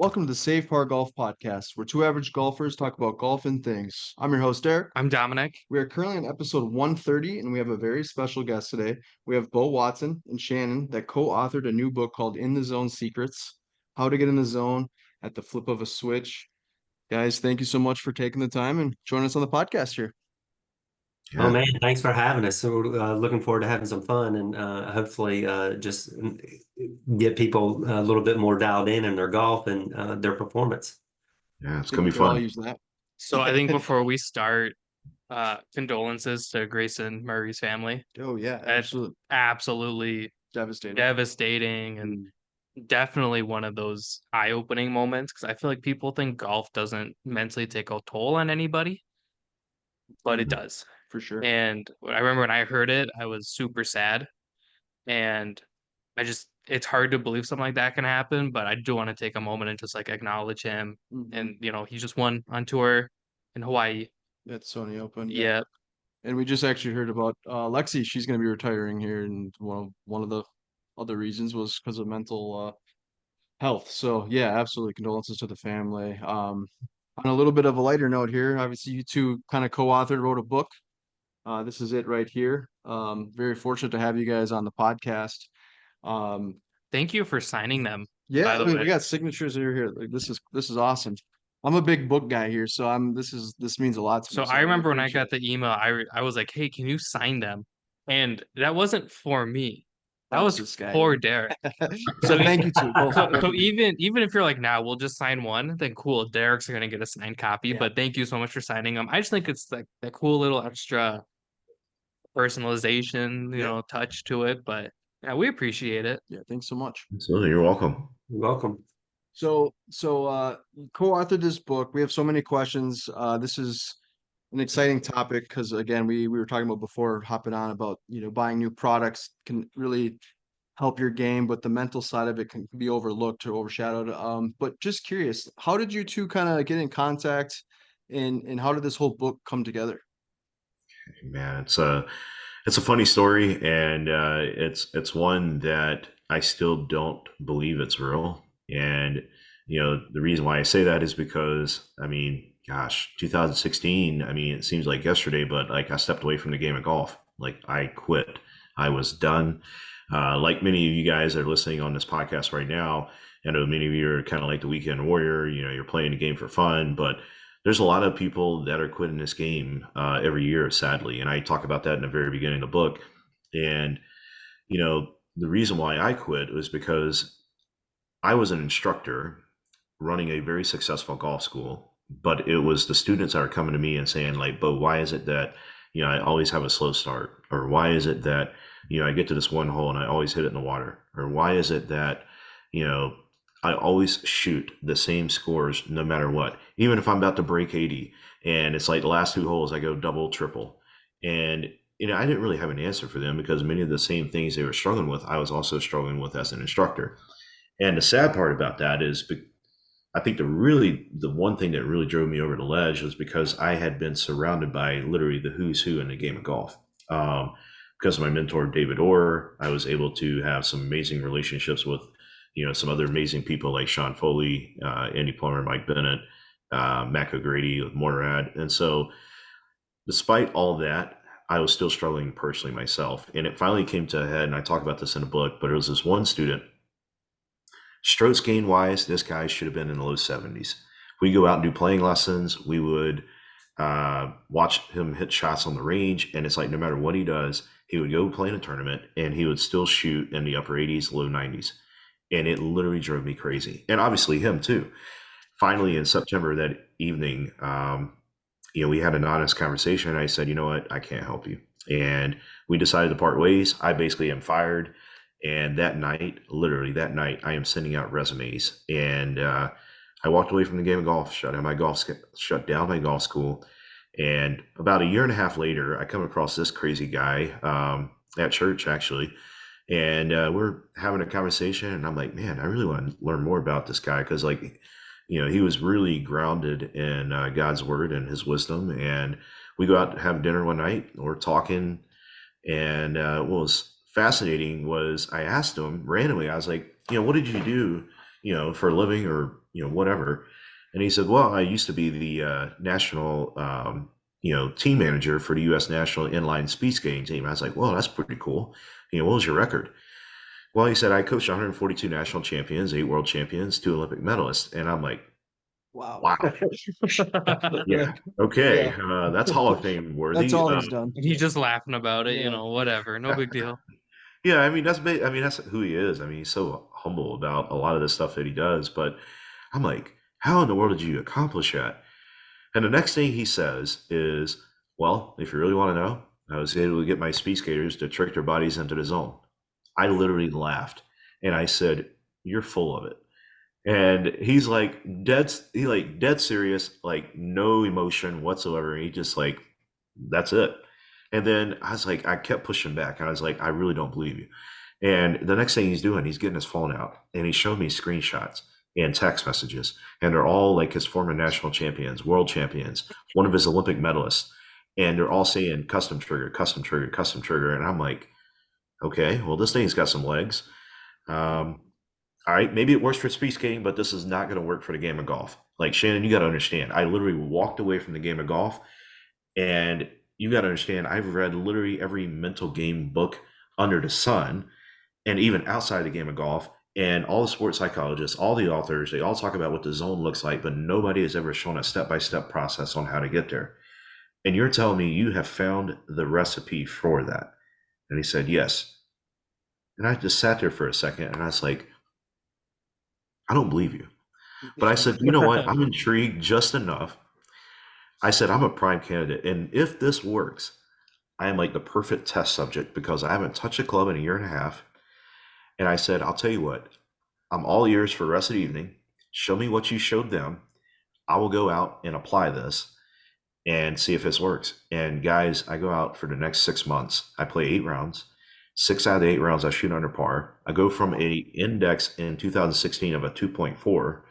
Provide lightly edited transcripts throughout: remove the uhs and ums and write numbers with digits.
Welcome to the Save Par Golf Podcast, where two average golfers talk about golf and things. I'm your host, Derek. I'm Dominic. We are currently on episode 130, and we have a very special guest today. We have Bo Watson and Shannon that co-authored a new book called In the Zone Secrets: How to Get in the Zone at the Flip of a Switch. Guys, thank you so much for taking the time and joining us on the podcast here. Oh man, thanks for having us. So looking forward to having some fun and hopefully just get people a little bit more dialed in their golf and their performance. Yeah, it's I think gonna we be could all fun. use that. So I think before we start, condolences to Grayson Murray's family. Oh yeah, That's absolutely devastating. devastating and definitely one of those eye-opening moments because I feel like people think golf doesn't mentally take a toll on anybody, but it does. For sure. And I remember when I heard it, I was super sad. And it's hard to believe something like that can happen, but I do want to take a moment and just like acknowledge him. And, he just won on tour in Hawaii. At Sony Open. Yeah. And we just actually heard about Lexi. She's going to be retiring here, and one of the other reasons was because of mental health. So yeah, absolutely condolences to the family. On a little bit of a lighter note here, obviously you two kind of co-authored, wrote a book. This is it right here. Very fortunate to have you guys on the podcast. Thank you for signing them. Yeah, by the way. we got signatures here. Like, this is awesome. I'm a big book guy here, so this means a lot to So me. I remember when I appreciate got the email, I was like, "Hey, can you sign them?" And that wasn't for me. That That's was this guy. for Derek. So thank you too. So even if you're like, "Nah, we'll just sign one," then cool. Derek's gonna get a signed copy. Yeah. But thank you so much for signing them. I just think it's like that cool little extra personalization, touch to it. But yeah, we appreciate it. Yeah, thanks so much. Absolutely, you're welcome. You're welcome. So you co-authored this book. We have so many questions. This is an exciting topic because again, we were talking about before hopping on about, buying new products can really help your game, but the mental side of it can be overlooked or overshadowed. But just curious, how did you two kind of get in contact and how did this whole book come together? Man, it's a funny story, and it's one that I still don't believe it's real. And the reason why I say that is because, I mean, gosh, 2016. I mean, it seems like yesterday, but like I stepped away from the game of golf. Like I quit. I was done. Like many of you guys that are listening on this podcast right now, I know many of you are kind of like the weekend warrior. You're playing the game for fun, but there's a lot of people that are quitting this game every year, sadly. And I talk about that in the very beginning of the book. And, the reason why I quit was because I was an instructor running a very successful golf school, but it was the students that are coming to me and saying like, "Bo, why is it that, I always have a slow start? Or why is it that, I get to this one hole and I always hit it in the water? Or why is it that, I always shoot the same scores no matter what, even if I'm about to break 80 and it's like the last two holes, I go double, triple." And, I didn't really have an answer for them because many of the same things they were struggling with, I was also struggling with as an instructor. And the sad part about that is I think the one thing that really drove me over the ledge was because I had been surrounded by literally the who's who in the game of golf. Because of my mentor, David Orr, I was able to have some amazing relationships with some other amazing people like Sean Foley, Andy Plummer, Mike Bennett, Mac O'Grady with Morad. And so despite all that, I was still struggling personally myself. And it finally came to a head, and I talk about this in the book, but it was this one student. Strokes gain wise, this guy should have been in the low 70s. We go out and do playing lessons. We would watch him hit shots on the range. And it's like, no matter what he does, he would go play in a tournament and he would still shoot in the upper 80s, low 90s. And it literally drove me crazy. And obviously him too. Finally, in September that evening, we had an honest conversation. And I said, "You know what? I can't help you." And we decided to part ways. I basically am fired. And that night, literally that night, I am sending out resumes. And I walked away from the game of golf, shut down my golf school. And about a year and a half later, I come across this crazy guy at church, actually. And we're having a conversation, and I'm like, man, I really want to learn more about this guy because, like, he was really grounded in God's word and his wisdom. And we go out to have dinner one night, we're talking, and what was fascinating was I asked him randomly, I was like, what did you do for a living or, whatever. And he said, well, I used to be the national, team manager for the U.S. national inline speed skating team. I was like, well, that's pretty cool. What was your record? Well, he said, I coached 142 national champions, 8 world champions, 2 Olympic medalists. And I'm like, Wow. wow. Yeah. Okay. That's Hall of Fame worthy. That's all he's done. He's just laughing about it, Yeah. whatever, no big deal. Yeah, I mean that's who he is. I mean, he's so humble about a lot of the stuff that he does. But I'm like, how in the world did you accomplish that? And the next thing he says is, well, if you really want to know, I was able to get my speed skaters to trick their bodies into the zone. I literally laughed and I said, you're full of it. And he's like dead serious, like no emotion whatsoever. He just like, that's it. And then I was like, I kept pushing back. And I was like, I really don't believe you. And the next thing he's doing, he's getting his phone out and he's showing me screenshots and text messages. And they're all like his former national champions, world champions, one of his Olympic medalists. And they're all saying custom trigger, custom trigger, custom trigger. And I'm like, okay, well, this thing's got some legs. All right, maybe it works for speed skating, but this is not going to work for the game of golf. Like, Shannon, you got to understand, I literally walked away from the game of golf, and you got to understand, I've read literally every mental game book under the sun, and even outside the game of golf, and all the sports psychologists, all the authors, they all talk about what the zone looks like, but nobody has ever shown a step-by-step process on how to get there. And you're telling me you have found the recipe for that? And he said, yes. And I just sat there for a second, and I was like, I don't believe you. But I said, you know what? I'm intrigued just enough. I said, I'm a prime candidate. And if this works, I am like the perfect test subject because I haven't touched a club in a year and a half. And I said, I'll tell you what, I'm all ears for the rest of the evening. Show me what you showed them. I will go out and apply this and see if this works. And guys, I go out for the next 6 months. I play 8 rounds. 6 out of the 8 rounds, I shoot under par. I go from a index in 2016 of a 2.4.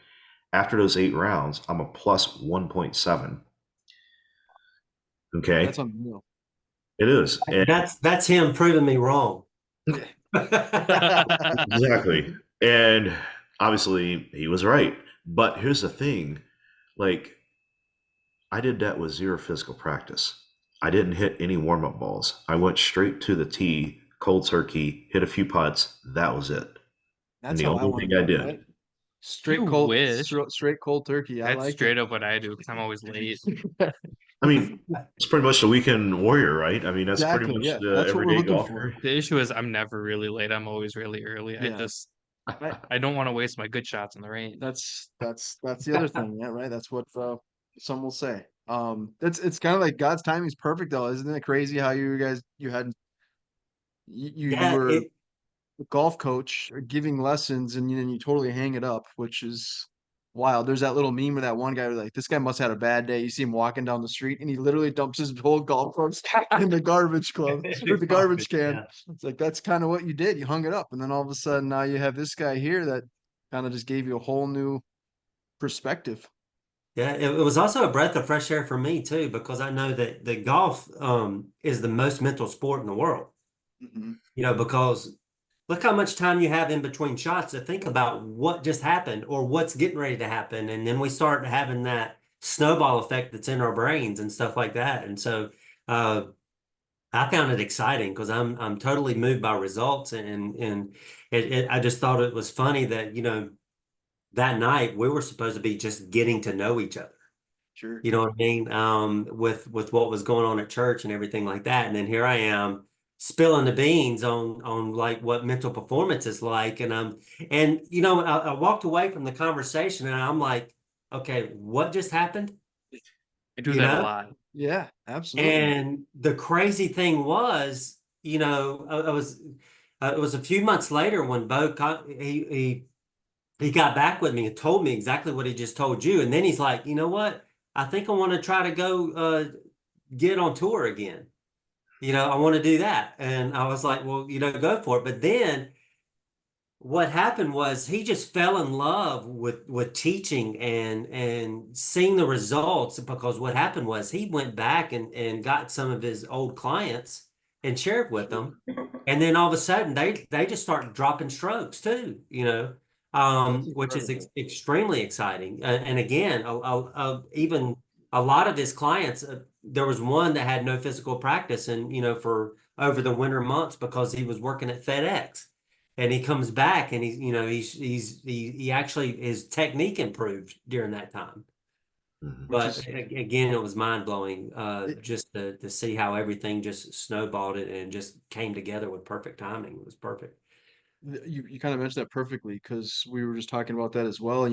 After those 8 rounds, I'm a plus 1.7. Okay, That's unreal. it is. And That's him proving me wrong. exactly. And obviously, he was right. But here's the thing: like, I did that with 0 physical practice. I didn't hit any warm-up balls. I went straight to the tee. Cold turkey, hit a few putts. That was it. That's the how I only want thing to I do it, did. right? Straight You cold, wish. straight cold turkey. I That's like straight up what I do because I'm always late. I mean, it's pretty much the weekend warrior, right? I mean, that's pretty Exactly, much yeah. the That's what we're everyday looking golfer. for. The issue is I'm never really late. I'm always really early. Yeah. I don't want to waste my good shots in the rain. That's the other thing, yeah, right. That's what some will say. It's kind of like God's timing is perfect, though, isn't it crazy how you Yeah, were a golf coach giving lessons and you totally hang it up, which is wild. There's that little meme where that one guy was like, this guy must have had a bad day. You see him walking down the street and he literally dumps his whole golf clubs in the garbage club or the garbage can. Yeah. It's like that's kind of what you did. You hung it up, and then all of a sudden now you have this guy here that kind of just gave you a whole new perspective. Yeah, it was also a breath of fresh air for me too, because I know that the golf is the most mental sport in the world. Mhm. Because look how much time you have in between shots to think about what just happened or what's getting ready to happen. And then we start having that snowball effect that's in our brains and stuff like that. And so I found it exciting because I'm totally moved by results. And I just thought it was funny that, that night we were supposed to be just getting to know each other. Sure. You know what I mean? With what was going on at church and everything like that. And then here I am spilling the beans on like what mental performance is like. And I walked away from the conversation and I'm like, okay, what just happened? I do that a lot. Yeah, absolutely. And the crazy thing was, it was a few months later when Bo he got back with me and told me exactly what he just told you. And then he's like, you know what? I think I want to try to go get on tour again. I want to do that. And I was like, well, go for it. But then what happened was he just fell in love with teaching and seeing the results, because what happened was he went back and got some of his old clients and shared with them. And then all of a sudden they just start dropping strokes too, which is incredible. extremely exciting. And again, even a lot of his clients, there was one that had no physical practice, and for over the winter months because he was working at FedEx, and he comes back and he actually his technique improved during that time. Mhm. But is- again, it was mind blowing, It- just to see how everything just snowballed it and just came together with perfect timing. It was perfect. You kind of mentioned that perfectly because we were just talking about that as well.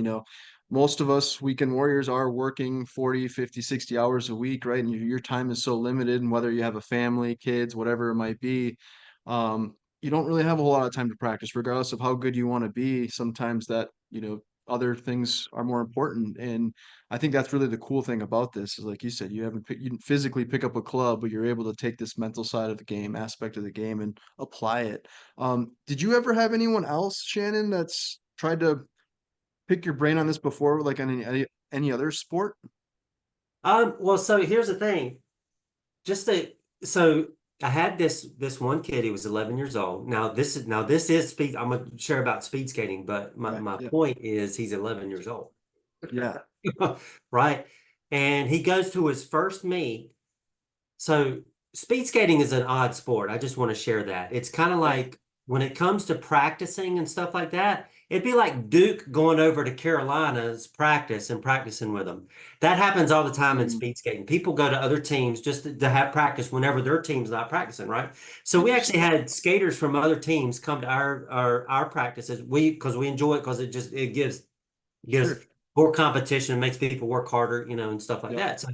Most of us weekend warriors are working 40, 50, 60 hours a week, right? And your time is so limited, and whether you have a family, kids, whatever it might be, you don't really have a whole lot of time to practice, regardless of how good you want to be. Sometimes that, other things are more important. And I think that's really the cool thing about this is, like you said, you didn't physically pick up a club, but you're able to take this mental side of the game, aspect of the game, and apply it. Did you ever have anyone else, Shannon, that's tried to pick your brain on this before, like on any other sport? Well, so here's the thing. So I had this one kid. He was 11 years old. Now this is speed. I'm gonna share about speed skating, but my Right. my Yeah. point is he's 11 years old, Yeah. right? And he goes to his first meet. So speed skating is an odd sport. I just want to share that. It's kind of Yeah. like when it comes to practicing and stuff like that, it'd be like Duke going over to Carolina's practice and practicing with them. That happens all the time in Mm, speed skating. People go to other teams just to have practice whenever their team's not practicing, right? So we actually interesting. had skaters from other teams come to our practices. Because we enjoy it because it gives Sure. more competition, makes people work harder, and stuff like Yep. that. So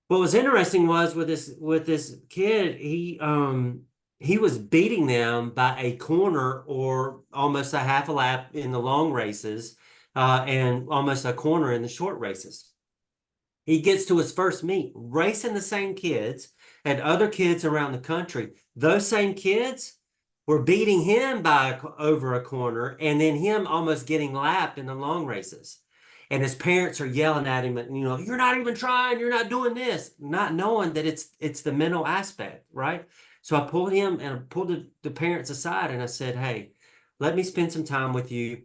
what was interesting was with this kid, he was beating them by a corner or almost a half a lap in the long races, and almost a corner in the short races. He gets to his first meet, racing the same kids and other kids around the country. Those same kids were beating him over a corner, and then him almost getting lapped in the long races. And his parents are yelling at him, and you're not even trying, you're not doing this, not knowing that it's the mental aspect, right? So I pulled him and I pulled the parents aside, and I said, "Hey, let me spend some time with you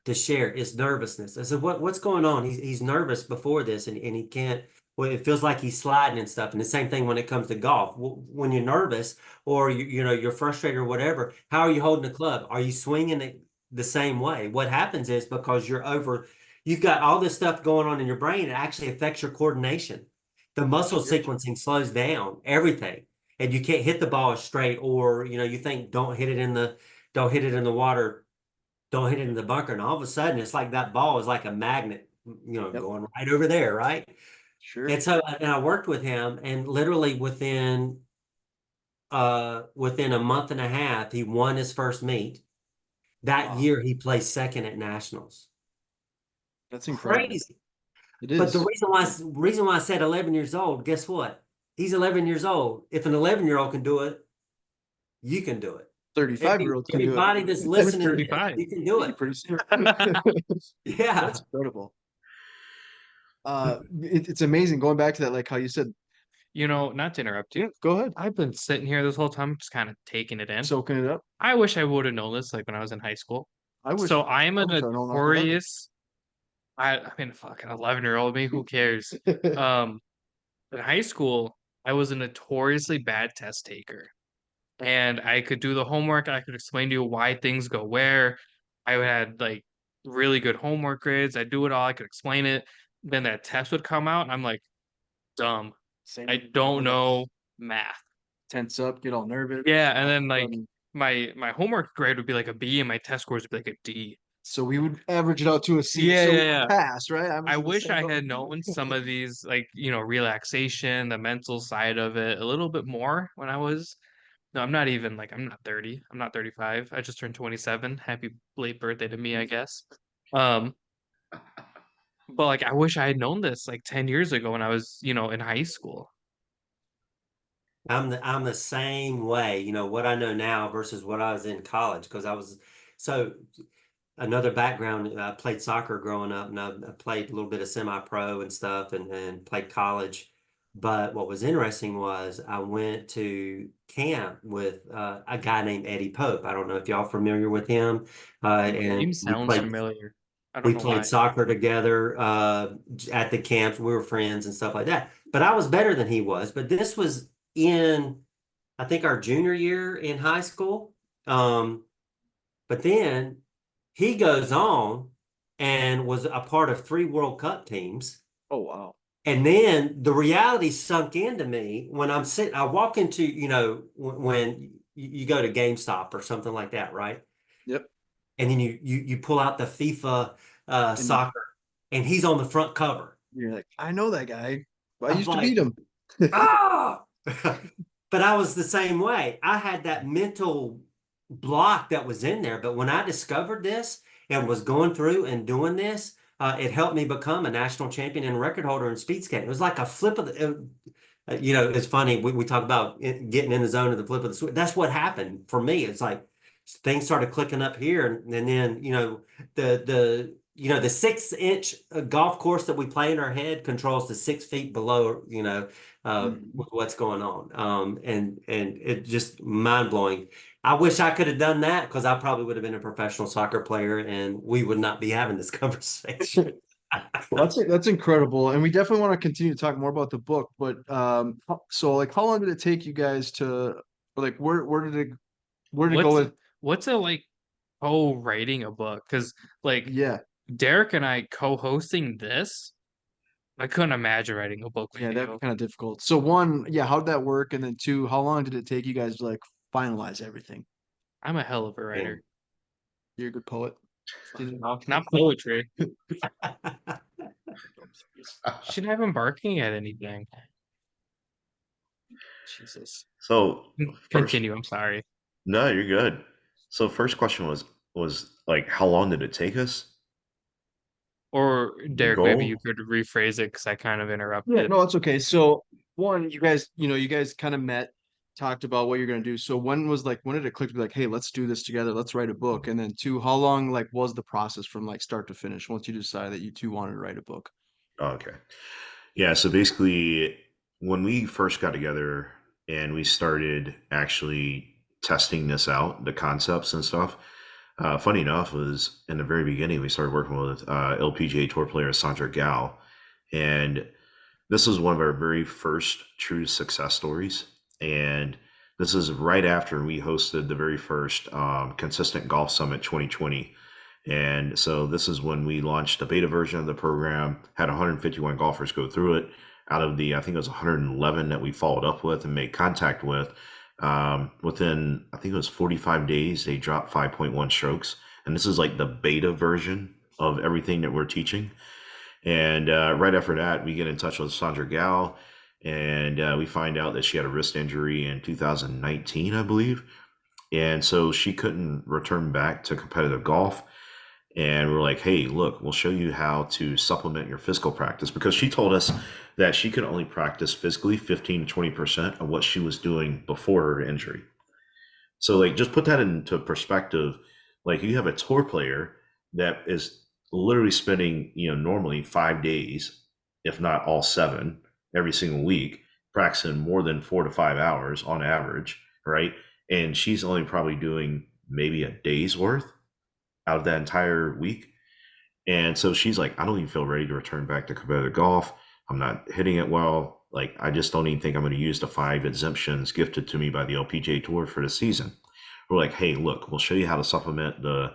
to share is nervousness." I said, what's going on? He's nervous before this, and he can't. Well, it feels like he's sliding and stuff. And the same thing when it comes to golf. When you're nervous or you're frustrated or whatever, how are you holding the club? Are you swinging it the same way? What happens is because you've got all this stuff going on in your brain, it actually affects your coordination. The muscle Sure. sequencing slows down everything, and you can't hit the ball straight, or you think don't hit it in the water, don't hit it in the bunker, and all of a sudden it's like that ball is like a magnet, Yep. going right over there, right? Sure. And so, and I worked with him, and literally within a month and a half, he won his first meet. That Wow. year, he placed second at nationals. That's incredible. Crazy. It But the is. reason why I said 11 years old, guess what? He's 11 years old. If an 11-year-old can do it, you can do it. 35-year-olds can do it. Anybody that's We're listening to this, 35. you can do Yeah, it. pretty soon. Yeah. That's incredible. It's amazing going back to that, like how you said. Not to interrupt Yeah, you. go ahead. I've been sitting here this whole time, just kind of taking it in. Soaking it up. I wish I would have known this like when I was in high school. I wish So I am I a wish I'd known like 11. notorious, I mean, fucking 11-year-old me, who cares? Um, in high school, I was a notoriously bad test taker. And I could do the homework. I could explain to you why things go where. I had like really good homework grades. I do it all. I could explain it. Then that test would come out, and I'm like, dumb. Same. I don't know math. Tense up, get all nervous. Yeah, and then All of a like sudden- my homework grade would be like a B, and my test scores would be like a D. So we would average it out to a C. Yeah, So we yeah, yeah. pass, right? I was I in the wish same I boat. had known some of these, like, relaxation, the mental side of it a little bit more when I was. No, I'm not 30. I'm not 35. I just turned 27. Happy late birthday to me, I guess. Um, but like I wish I had known this like 10 years ago when I was, in high school. I'm the same way, what I know now versus what I was in college, because I was so another background. I played soccer growing up, and I played a little bit of semi-pro and stuff, and played college. But what was interesting was I went to camp with a guy named Eddie Pope. I don't know if y'all familiar with him. And Name sounds familiar. I don't we know played why. soccer together at the camps. We were friends and stuff like that. But I was better than he was. But this was in, I think, our junior year in high school. But then he goes on and was a part of 3 World Cup teams. Oh, wow. And then the reality sunk into me when I'm sitting, I walk into, when you go to GameStop or something like that, right? Yep. And then you pull out the FIFA And soccer and he's on the front cover. you're like, I know that guy. I I'm used to like, beat him. ah! But I was the same way. I had that mental block that was in there. But when I discovered this and was going through and doing this, it helped me become a national champion and record holder in speed skating. It was like a flip of the, it's funny. We talk about getting in the zone of the flip of the switch. That's what happened for me. It's like things started clicking up here, and then the 6 inch golf course that we play in our head controls the 6 feet below. With what's going on. And it just mind blowing. I wish I could have done that because I probably would have been a professional soccer player, and we would not be having this conversation. Well, that's incredible, and we definitely want to continue to talk more about the book. But so like, how long did it take you guys to, or like, where did it go with? What's it like co-writing a book? Because like Yeah, Derek and I co-hosting this, I couldn't imagine writing a book with yeah, that'd be you. kind of difficult. So one, yeah, how'd that work? And then two, how long did it take you guys to like finalize everything? I'm a hell of a writer. You're a good poet. Not poetry. Should have him barking at anything. Jesus. So first, Continue. I'm sorry. no, you're good. So first question was like, how long did it take us? Or The Derek, maybe you goal? could rephrase it because I kind of Yeah, interrupted. no, it's okay. So one, you guys kind of met, talked about what you're gonna do. So when did it click to be like, hey, let's do this together, let's write a book? And then two, how long like was the process from like start to finish once you decided that you two wanted to write a book? Oh, okay. Yeah, so basically when we first got together and we started actually testing this out, the concepts and stuff, funny enough was in the very beginning we started working with LPGA tour player Sandra Gal, and this was one of our very first true success stories. And this is right after we hosted the very first Consistent Golf Summit 2020. And so this is when we launched the beta version of the program, had 151 golfers go through it. Out of the, I think it was 111 that we followed up with and made contact with, within, I think it was 45 days, they dropped 5.1 strokes. And this is like the beta version of everything that we're teaching. And right after that, we get in touch with Sandra Gal, and we find out that she had a wrist injury in 2019, I believe. And so she couldn't return back to competitive golf. And we're like, hey, look, we'll show you how to supplement your physical practice, because she told us that she could only practice physically 15 to 20% of what she was doing before her injury. So, like, just put that into perspective. Like, you have a tour player that is literally spending, normally 5 days, if not all 7, every single week, practicing more than 4 to 5 hours on average, right? And she's only probably doing maybe a day's worth out of that entire week. And so she's like, I don't even feel ready to return back to competitive golf. I'm not hitting it well. Like, I just don't even think I'm going to use the 5 exemptions gifted to me by the LPGA Tour for the season. We're like, hey, look, we'll show you how to supplement the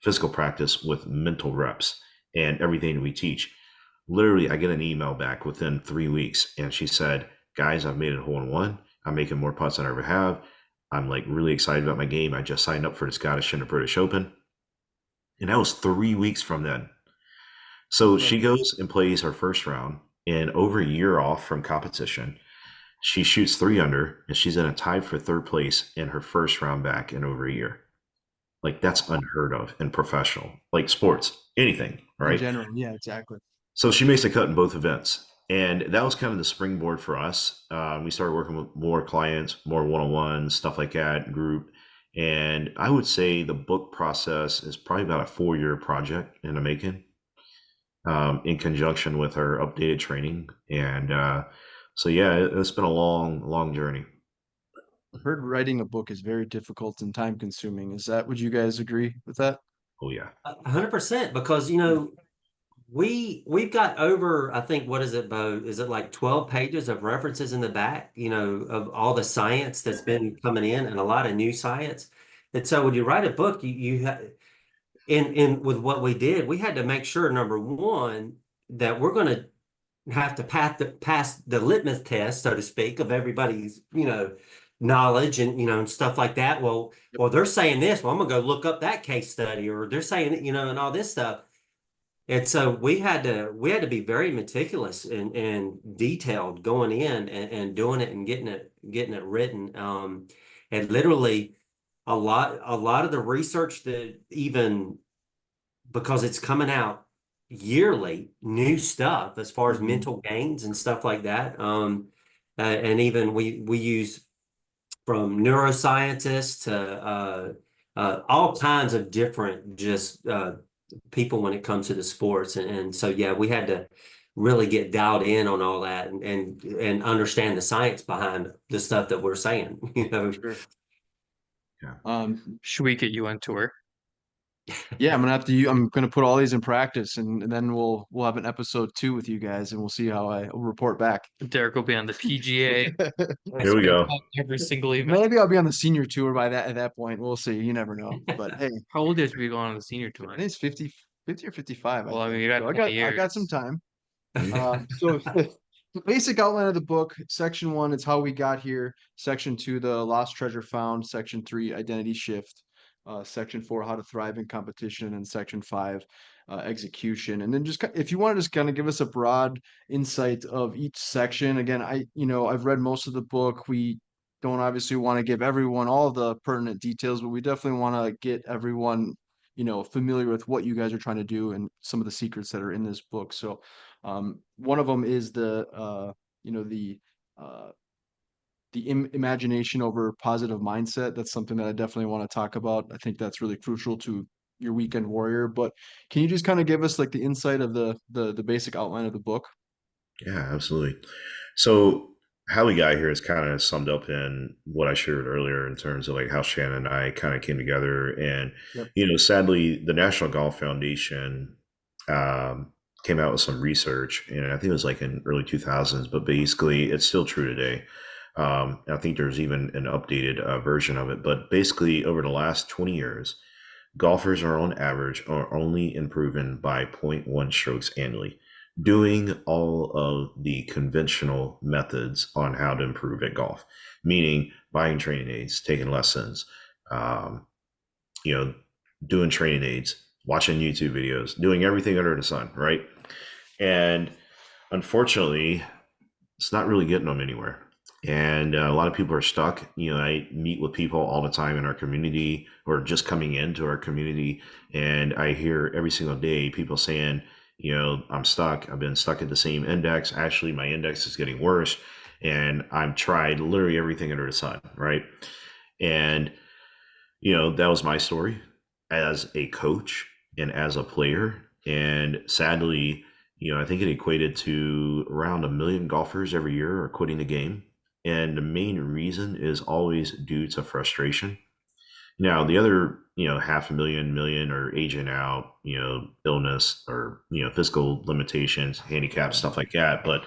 physical practice with mental reps and everything we teach. Literally, I get an email back within 3 weeks, and she said, guys, I've made it hole in one. I'm making more putts than I ever have. I'm like really excited about my game. I just signed up for the Scottish and the British Open. And that was 3 weeks from then. So she goes and plays her first round, and over a year off from competition, she shoots 3 under, and she's in a tie for third place in her first round back in over a year. Like, that's unheard of in professional, like sports, anything, In right? general, yeah, exactly. So she makes the cut in both events. And that was kind of the springboard for us. We started working with more clients, more one-on-ones, stuff like that, group. And I would say the book process is probably about a 4-year project in the making, in conjunction with our updated training. And So yeah, it's been a long journey. I've heard writing a book is very difficult and time consuming. Would you guys agree with that? Oh yeah. 100%, because we've got over, I think, what is it, Bo? Is it like 12 pages of references in the back, of all the science that's been coming in, and a lot of new science. And so when you write a book, you have, in with what we did, we had to make sure, number one, that we're going to have to pass the litmus test, so to speak, of everybody's, knowledge and, and stuff like that. Well, they're saying this. Well, I'm gonna go look up that case study, or they're saying, and all this stuff. And so we had to be very meticulous and detailed going in, and doing it and getting it written. And literally a lot of the research, that even because it's coming out yearly, new stuff as far as mental gains and stuff like that. And even we use from neuroscientists to all kinds of different just people when it comes to the sports. And so, yeah, we had to really get dialed in on all that, and understand the science behind the stuff that we're saying, Sure. Yeah. Should we get you on tour? Yeah, I'm gonna put all these in practice, and then we'll have an episode 2 with you guys, and we'll see how I'll report back. Derek will be on the PGA. Here we go. Every single event. Maybe I'll be on the senior tour at that point. We'll see. You never know. But hey, How old is we going on the senior tour? I think it's 50 or 55. Well, I mean, think. you got So 20 I got years. some time. So the basic outline of the book: Section 1 is how we got here. Section 2, the lost treasure found. Section 3, identity shift. Section 4, how to thrive in competition, and Section 5, execution. And then if you want to just kind of give us a broad insight of each section. Again, I've read most of the book. We don't obviously want to give everyone all the pertinent details, but we definitely want to get everyone, familiar with what you guys are trying to do and some of the secrets that are in this book. So, one of them is uh, imagination over positive mindset. That's something that I definitely want to talk about. I think that's really crucial to your weekend warrior. But can you just kind of give us like the insight of the basic outline of the book? Yeah, absolutely. So how we got here is kind of summed up in what I shared earlier in terms of like how Shannon and I kind of came together. And, Yep. Sadly, the National Golf Foundation came out with some research, and I think it was like in early 2000s, but basically it's still true today. I think there's even an updated version of it, but basically over the last 20 years, golfers are on average are only improving by 0.1 strokes annually, doing all of the conventional methods on how to improve at golf, meaning buying training aids, taking lessons, um, doing training aids, watching YouTube videos, doing everything under the sun, right? And unfortunately, it's not really getting them anywhere. And a lot of people are stuck. I meet with people all the time in our community or just coming into our community, and I hear every single day people saying, I'm stuck. I've been stuck at the same index. Actually, my index is getting worse, and I've tried literally everything under the sun, right? And, that was my story as a coach and as a player. And sadly, I think it equated to around 1 million golfers every year are quitting the game. And the main reason is always due to frustration. Now, the other, 500,000 are aging out, illness or, physical limitations, handicap, stuff like that. But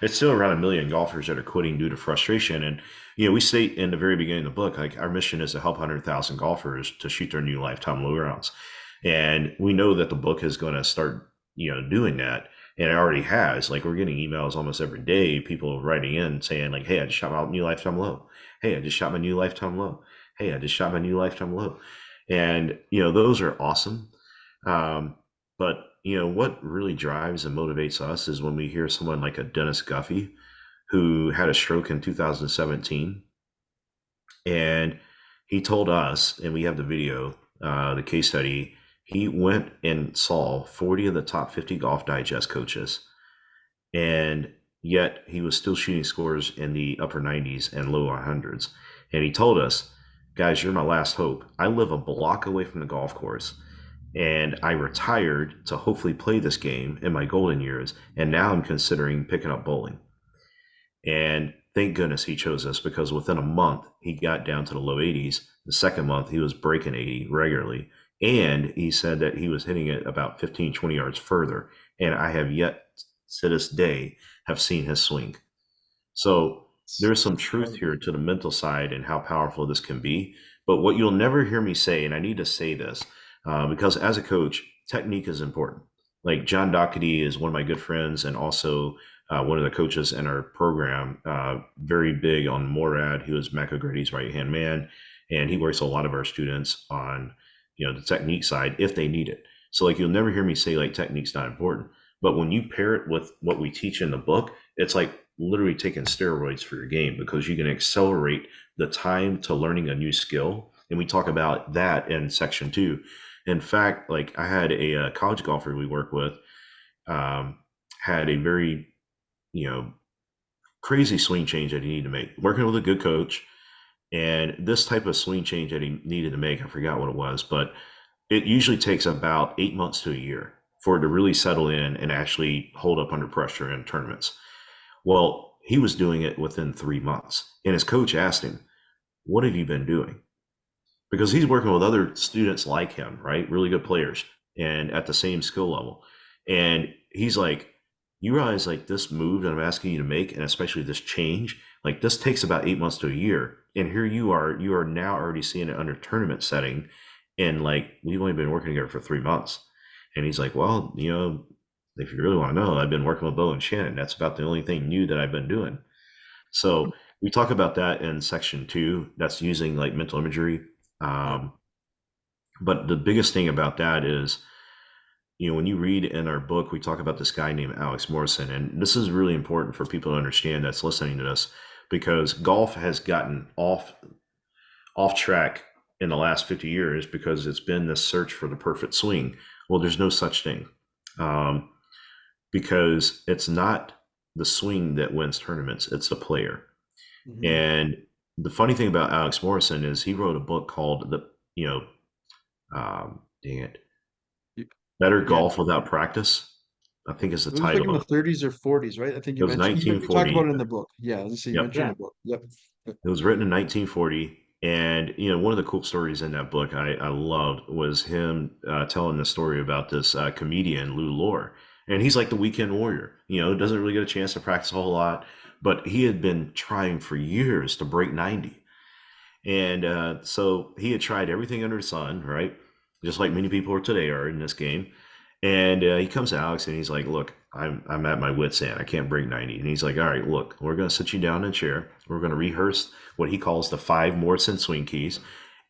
it's still around 1 million golfers that are quitting due to frustration. And, we state in the very beginning of the book, like our mission is to help 100,000 golfers to shoot their new lifetime low rounds. And we know that the book is going to start, doing that. And it already has. Like, we're getting emails almost every day, people writing in saying like, hey, I just shot my new lifetime low. Hey, I just shot my new lifetime low. Hey, I just shot my new lifetime low. And, those are awesome. But, what really drives and motivates us is when we hear someone like a Dennis Guffey, who had a stroke in 2017. And he told us, and we have the video, the case study, he went and saw 40 of the top 50 Golf Digest coaches, and yet he was still shooting scores in the upper 90s and low 100s. And he told us, guys, you're my last hope. I live a block away from the golf course, and I retired to hopefully play this game in my golden years, and now I'm considering picking up bowling. And thank goodness he chose us, because within a month, he got down to the low 80s. The second month, he was breaking 80 regularly. And he said that he was hitting it about 15, 20 yards further. And I have yet to this day have seen his swing. So there's some truth here to the mental side and how powerful this can be. But what you'll never hear me say, and I need to say this, because as a coach, technique is important. Like John Doherty is one of my good friends, and also one of the coaches in our program, very big on Morad. He was Mac O'Grady's right-hand man, and he works a lot of our students on, the technique side if they need it. So like, you'll never hear me say like technique's not important. But when you pair it with what we teach in the book, it's like literally taking steroids for your game, because you can accelerate the time to learning a new skill. And we talk about that in section 2. In fact, like I had a college golfer we work with, had a very, crazy swing change that he needed to make, working with a good coach. And this type of swing change that he needed to make, I forgot what it was, but it usually takes about 8 months to a year for it to really settle in and actually hold up under pressure in tournaments. Well, he was doing it within 3 months. And his coach asked him, "What have you been doing?" Because he's working with other students like him, right? Really good players and at the same skill level. And he's like, "You realize like this move that I'm asking you to make, and especially this change, like this takes about 8 months to a year. And here you are now already seeing it under tournament setting. And like, we've only been working together for 3 months." And he's like, "Well, if you really want to know, I've been working with Bo and Shannon. That's about the only thing new that I've been doing." So we talk about that in section 2. That's using like mental imagery. But the biggest thing about that is, when you read in our book, we talk about this guy named Alex Morrison. And this is really important for people to understand that's listening to this, because golf has gotten off track in the last 50 years because it's been this search for the perfect swing. Well, there's no such thing, because it's not the swing that wins tournaments, it's the player. Mm-hmm. And the funny thing about Alex Morrison is he wrote a book called Better Golf Without Practice, I think is the title. It was like in the 30s or 40s, right? I think you mentioned. You talked about it in the book. Yeah, you mentioned in the book. Yep. It was written in 1940. And, one of the cool stories in that book I loved was him telling the story about this comedian, Lou Lore. And he's like the weekend warrior, doesn't really get a chance to practice a whole lot, but he had been trying for years to break 90. And so he had tried everything under the sun, right? Just like many people today are in this game. And he comes to Alex and he's like, "Look, I'm at my wit's end. I can't break 90. And he's like, "All right, look, we're going to sit you down in a chair. We're going to rehearse what he calls the 5 Morrison swing keys."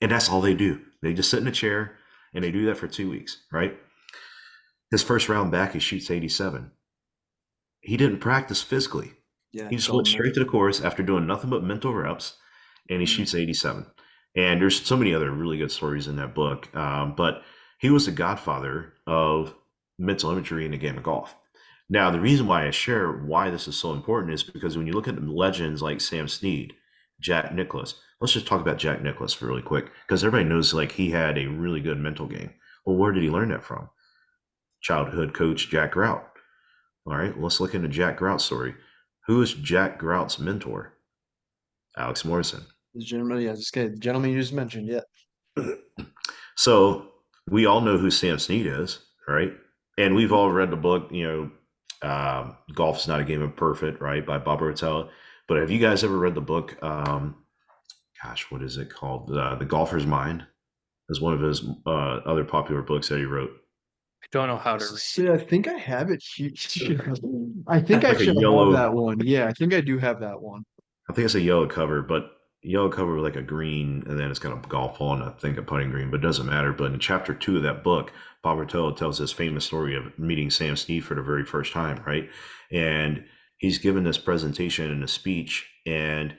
And that's all they do. They just sit in a chair and they do that for 2 weeks, right? His first round back, he shoots 87. He didn't practice physically. Yeah, he just went straight to the course after doing nothing but mental reps, and he shoots 87. And there's so many other really good stories in that book. But he was the godfather of mental imagery in the game of golf. Now, the reason why I share why this is so important is because when you look at legends like Sam Snead, Jack Nicklaus, let's just talk about Jack Nicklaus really quick, because everybody knows like he had a really good mental game. Well, where did he learn that from? Childhood coach Jack Grout. All right, let's look into Jack Grout's story. Who is Jack Grout's mentor? Alex Morrison. The gentleman you just mentioned, yeah. So we all know who Sam Snead is, right? And we've all read the book, Golf's Not a Game of Perfect, right, by Bob Rotella. But have you guys ever read the book, what is it called? The Golfer's Mind is one of his other popular books that he wrote. I don't know how to read. See, I think I have it here. I think I should have that one. Yeah, I think I do have that one. I think it's a yellow cover, but yellow cover with like a green, and then it's got a golf ball and I think a putting green, but it doesn't matter. But in chapter 2 of that book, Bob Rotella tells this famous story of meeting Sam Snead for the very first time, right? And he's given this presentation and a speech, and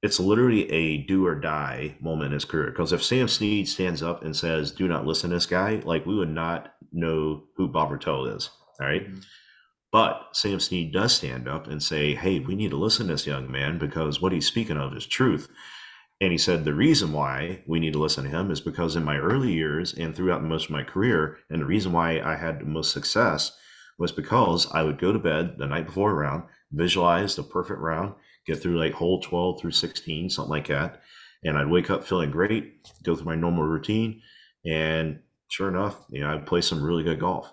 it's literally a do or die moment in his career. Because if Sam Snead stands up and says, "Do not listen to this guy," like we would not know who Bob Rotella is, all right? Mm-hmm. But Sam Snead does stand up and say, "Hey, we need to listen to this young man because what he's speaking of is truth." And he said, the reason why we need to listen to him is because in my early years and throughout most of my career, and the reason why I had the most success was because I would go to bed the night before a round, visualize the perfect round, get through like hole 12 through 16, something like that. And I'd wake up feeling great, go through my normal routine, and sure enough, I'd play some really good golf.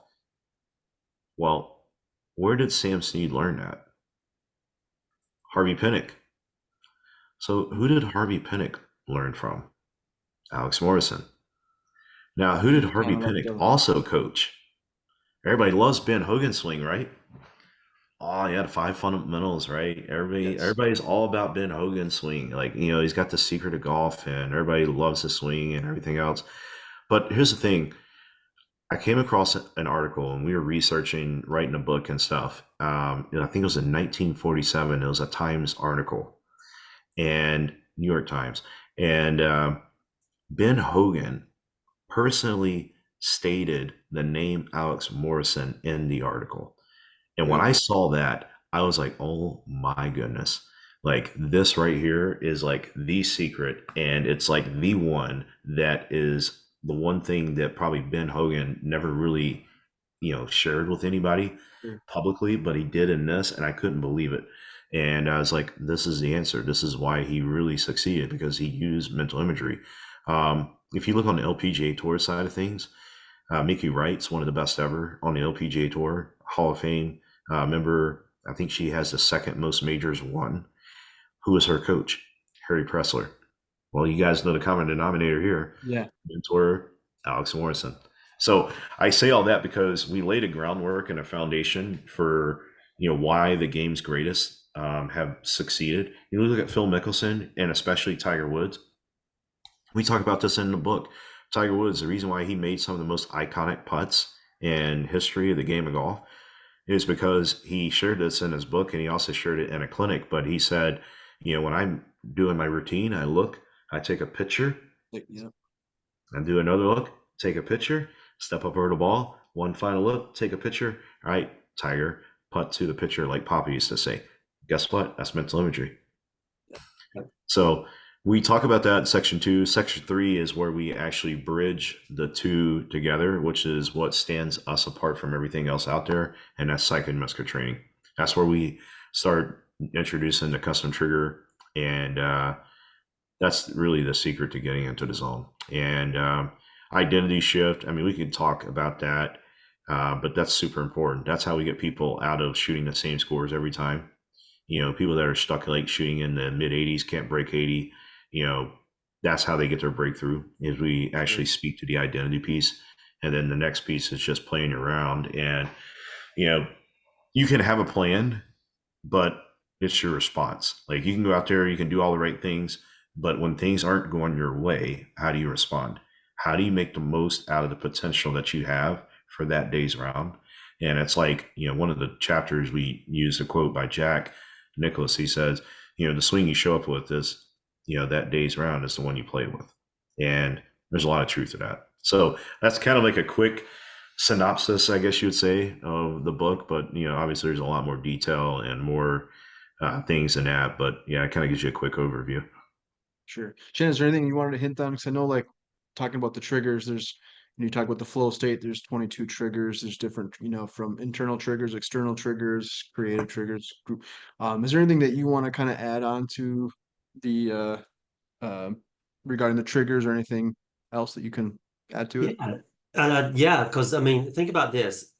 Well, where did Sam Snead learn that? Harvey Pinnock. So who did Harvey Pinnock learn from? Alex Morrison. Now, who did Harvey Pinnock also coach? Everybody loves Ben Hogan's swing, right? Oh, yeah, the 5 fundamentals, right? Everybody's all about Ben Hogan's swing. Like, he's got the secret of golf, and everybody loves the swing and everything else. But here's the thing. I came across an article, and we were researching, writing a book and stuff. I think it was in 1947. It was a Times article, and New York Times. And Ben Hogan personally stated the name Alex Morrison in the article. And when I saw that, I was like, oh my goodness. Like, this right here is like the secret. And it's like the one that is the one thing that probably Ben Hogan never really, shared with anybody publicly, but he did in this, and I couldn't believe it. And I was like, this is the answer. This is why he really succeeded, because he used mental imagery. If you look on the LPGA Tour side of things, Mickey Wright's one of the best ever on the LPGA Tour, Hall of Fame member. I think she has the second most majors won. Who was her coach? Harry Pressler. Well, you guys know the common denominator here. Yeah. Mentor, Alex Morrison. So I say all that because we laid a groundwork and a foundation for, why the game's greatest have succeeded. You look at Phil Mickelson and especially Tiger Woods. We talk about this in the book. Tiger Woods, the reason why he made some of the most iconic putts in history of the game of golf is because he shared this in his book, and he also shared it in a clinic. But he said, when I'm doing my routine, I look, I take a picture, and do another look, take a picture, step up over the ball, one final look, take a picture. All right, Tiger, putt to the picture, like Papa used to say. Guess what? That's mental imagery. So we talk about that in section 2. Section 3 is where we actually bridge the two together, which is what stands us apart from everything else out there. And that's psychometric training. That's where we start introducing the custom trigger. And that's really the secret to getting into the zone. And identity shift. I mean, we could talk about that, but that's super important. That's how we get people out of shooting the same scores every time. People that are stuck like shooting in the mid 80s can't break 80. That's how they get their breakthrough, is we actually speak to the identity piece. And then the next piece is just playing around. And, you can have a plan, but it's your response. Like, you can go out there, you can do all the right things, but when things aren't going your way, how do you respond? How do you make the most out of the potential that you have for that day's round? And it's like, one of the chapters we use a quote by Jack Nicklaus. He says, the swing you show up with is, that day's round is the one you play with. And there's a lot of truth to that. So that's kind of like a quick synopsis, I guess you would say, of the book. But, obviously there's a lot more detail and more things than that. But yeah, it kind of gives you a quick overview. Sure. Shannon, is there anything you wanted to hint on? Because I know, like, talking about the triggers, there's, when you talk about the flow state, there's 22 triggers. There's different, from internal triggers, external triggers, creative triggers, group. Is there anything that you want to kind of add on to the regarding the triggers, or anything else that you can add to it? Yeah, because I mean, think about this.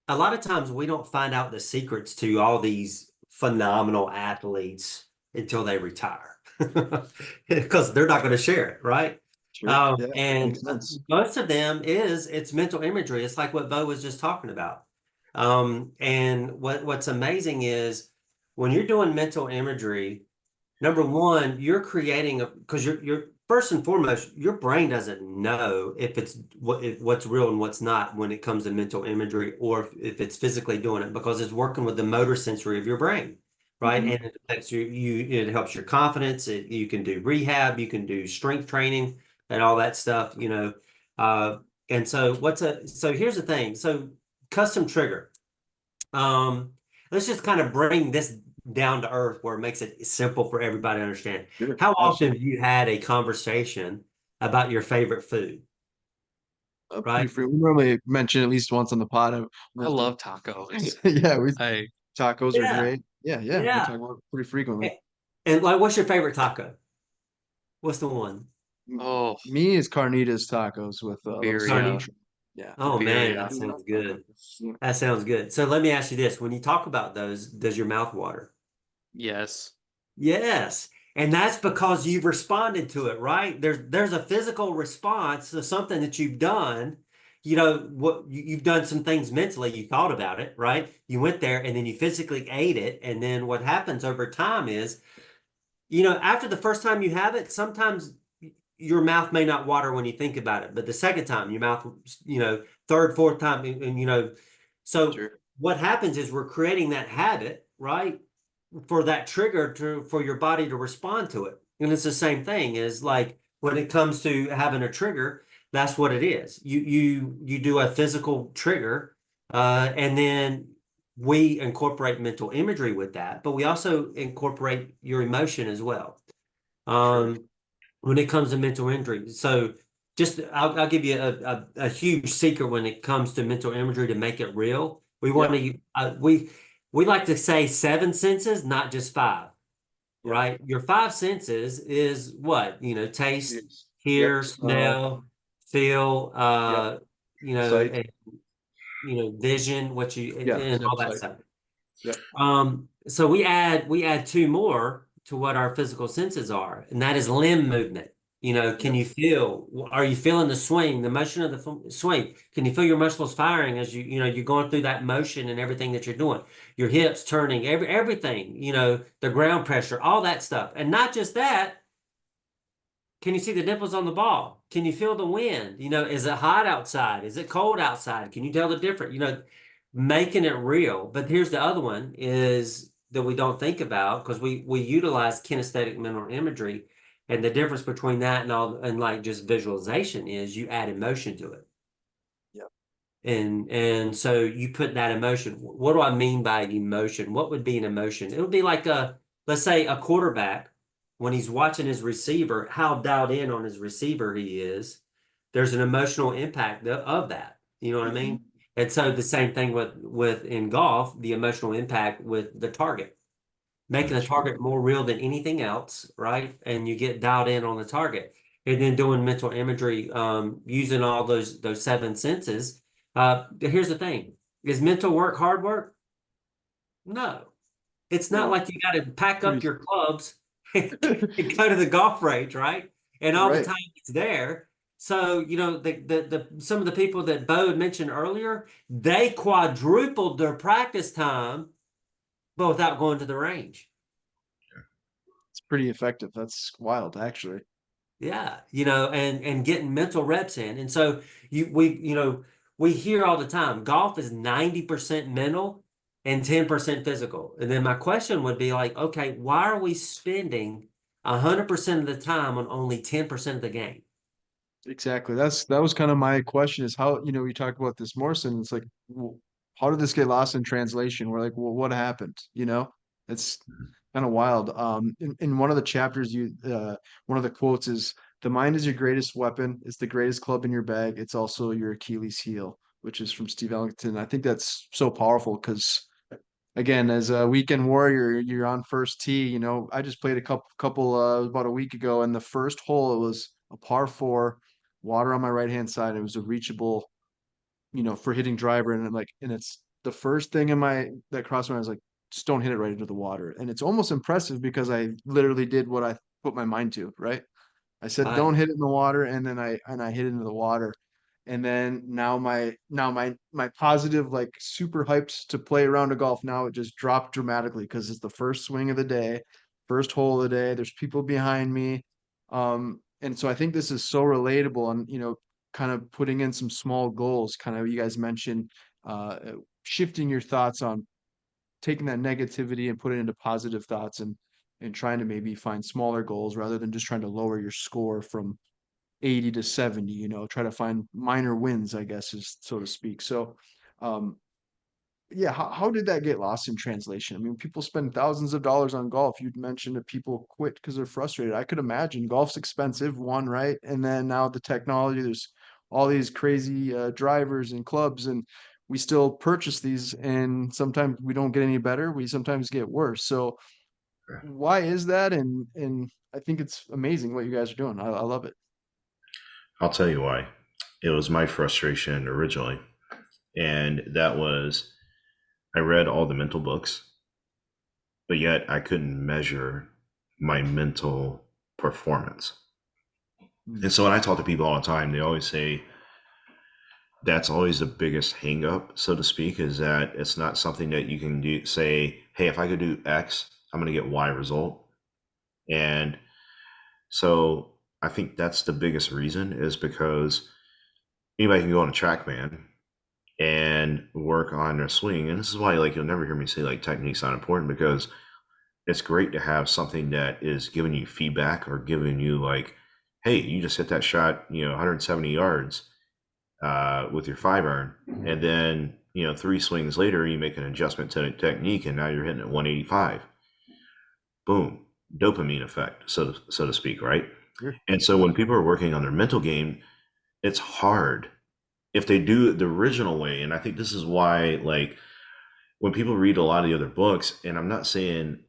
A lot of times we don't find out the secrets to all these phenomenal athletes until they retire, because they're not going to share it, right? Sure. Yeah, And makes sense. most of them it's mental imagery. It's like what Bo was just talking about. And what's amazing is when you're doing mental imagery, number one, you're creating because you're first and foremost, your brain doesn't know if it's what's real and what's not when it comes to mental imagery, or if it's physically doing it, because it's working with the motor sensory of your brain, right? Mhm. And it affects it helps your confidence. You can do rehab, you can do strength training and all that stuff, and so so here's the thing. So custom trigger. Let's just kind of bring this down to earth where it makes it simple for everybody to understand. Sure. How often have you had a conversation about your favorite food? Pretty right? free. We normally mention at least once on the pod. I love tacos. Yeah, I tacos are Yeah, great. Yeah, we yeah. talk about it pretty frequently. And like, what's your favorite taco? What's the one? oh Me is carnitas tacos with a little birria. cilantro. Yeah. Oh man, Birria. that sounds good. That sounds good. So let me ask you this: when you talk about those, does your mouth water? Yes. Yes. And that's because you've responded to it, right? There's a physical response to something that you've done. You know, what you've done some things mentally, you thought about it, right? You went there and then you physically ate it. And then what happens over time is, after the first time you have it, sometimes your mouth may not water when you think about it, but the second time your mouth, third, fourth time, so Sure. what happens is we're creating that habit, right? For that trigger for your body to respond to it. And it's the same thing as like when it comes to having a trigger, that's what it is. You do a physical trigger, and then we incorporate mental imagery with that, but we also incorporate your emotion as well. Sure. When it comes to mental imagery. So just I'll give you a huge secret when it comes to mental imagery to make it real. We want to we like to say seven senses, not just five, Yep. right? Your five senses is what? Taste, Yes. hear, Yep. Smell. smell, feel, Yep. you know, Sight. and, vision, Yeah. and Yep. all that Sight. stuff. Yep. So we add two more to what our physical senses are, and that is limb movement. Can you feel? Are you feeling the swing, the motion of the swing? Can you feel your muscles firing as you're going through that motion and everything that you're doing? Your hips turning, everything. The ground pressure, all that stuff, and not just that. Can you see the nipples on the ball? Can you feel the wind? Is it hot outside? Is it cold outside? Can you tell the difference? Making it real. But here's the other one is that we don't think about because we utilize kinesthetic mental imagery, and the difference between that and like just visualization is you add emotion to it. Yep. And so you put that emotion. What do I mean by emotion? What would be an emotion? It would be like let's say a quarterback when he's watching his receiver, how dialed in on his receiver he is. There's an emotional impact of that. You know what I mean? And so the same thing with in golf, the emotional impact with the target, making the target more real than anything else, right? And you get dialed in on the target, and then doing mental imagery, using all those seven senses. Here's the thing: is mental work hard work? No, it's not No. like you got to pack up Pretty. your clubs and go to the golf range, right? And all the Right. time it's there. So, some of the people that Bo had mentioned earlier, they quadrupled their practice time, but without going to the range. It's pretty effective. That's wild, actually. Yeah, and getting mental reps in. And so we hear all the time, golf is 90% mental and 10% physical. And then my question would be like, okay, why are we spending 100% of the time on only 10% of the game? Exactly. That was kind of my question is how, you talked about this Morrison. It's like, how did this get lost in translation? We're like, well, what happened? It's kind of wild. In one of the chapters, one of the quotes is, "The mind is your greatest weapon. It's the greatest club in your bag. It's also your Achilles heel," which is from Steve Ellington. I think that's so powerful because, again, as a weekend warrior, you're on first tee. I just played a couple about a week ago, and the first hole, it was a par four, water on my right hand side. It was a reachable, for hitting driver, and it's the first thing that crossed my mind was like, just don't hit it right into the water. And it's almost impressive because I literally did what I put my mind to, right? I said, Right. don't hit it in the water. And then I hit it into the water. And then now my positive, like super hyped to play around a golf. Now it just dropped dramatically because it's the first swing of the day, first hole of the day. There's people behind me. And so I think this is so relatable and, kind of putting in some small goals, kind of you guys mentioned, uh, shifting your thoughts on taking that negativity and putting it into positive thoughts and trying to maybe find smaller goals rather than just trying to lower your score from 80 to 70, try to find minor wins, I guess, is so to speak. So, um, yeah, how did that get lost in translation? I mean, people spend thousands of dollars on golf. You'd mentioned that people quit because they're frustrated. I could imagine golf's expensive, one, right? And then now the technology, there's all these crazy drivers and clubs, and we still purchase these, and sometimes we don't get any better. We sometimes get worse. So why is that? And I think it's amazing what you guys are doing. I love it. I'll tell you why. It was my frustration originally. And that was I read all the mental books, but yet I couldn't measure my mental performance. And so when I talk to people all the time, they always say that's always the biggest hang up, so to speak, is that it's not something that you can do, say, hey, if I could do X, I'm going to get Y result. And so I think that's the biggest reason, is because anybody can go on a TrackMan and work on their swing. And this is why, like, you'll never hear me say like technique's not important, because it's great to have something that is giving you feedback or giving you like, hey, you just hit that shot, 170 yards with your 5-iron, and then 3 swings later you make an adjustment to the technique, and now you're hitting at 185. Boom, dopamine effect, so to speak, right? Sure. And so when people are working on their mental game, it's hard if they do it the original way. And I think this is why, like, when people read a lot of the other books, and I'm not saying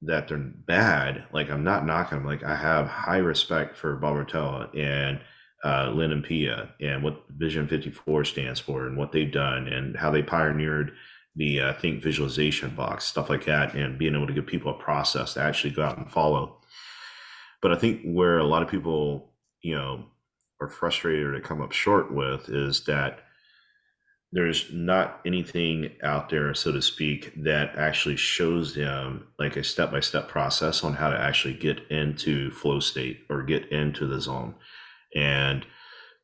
that they're bad, like, I'm not knocking them. Like, I have high respect for Bob Rotella and Lynn and Pia and what Vision 54 stands for and what they've done and how they pioneered the think visualization box, stuff like that, and being able to give people a process to actually go out and follow. But I think where a lot of people, are frustrated or to come up short with is that there's not anything out there, so to speak, that actually shows them like a step-by-step process on how to actually get into flow state or get into the zone. And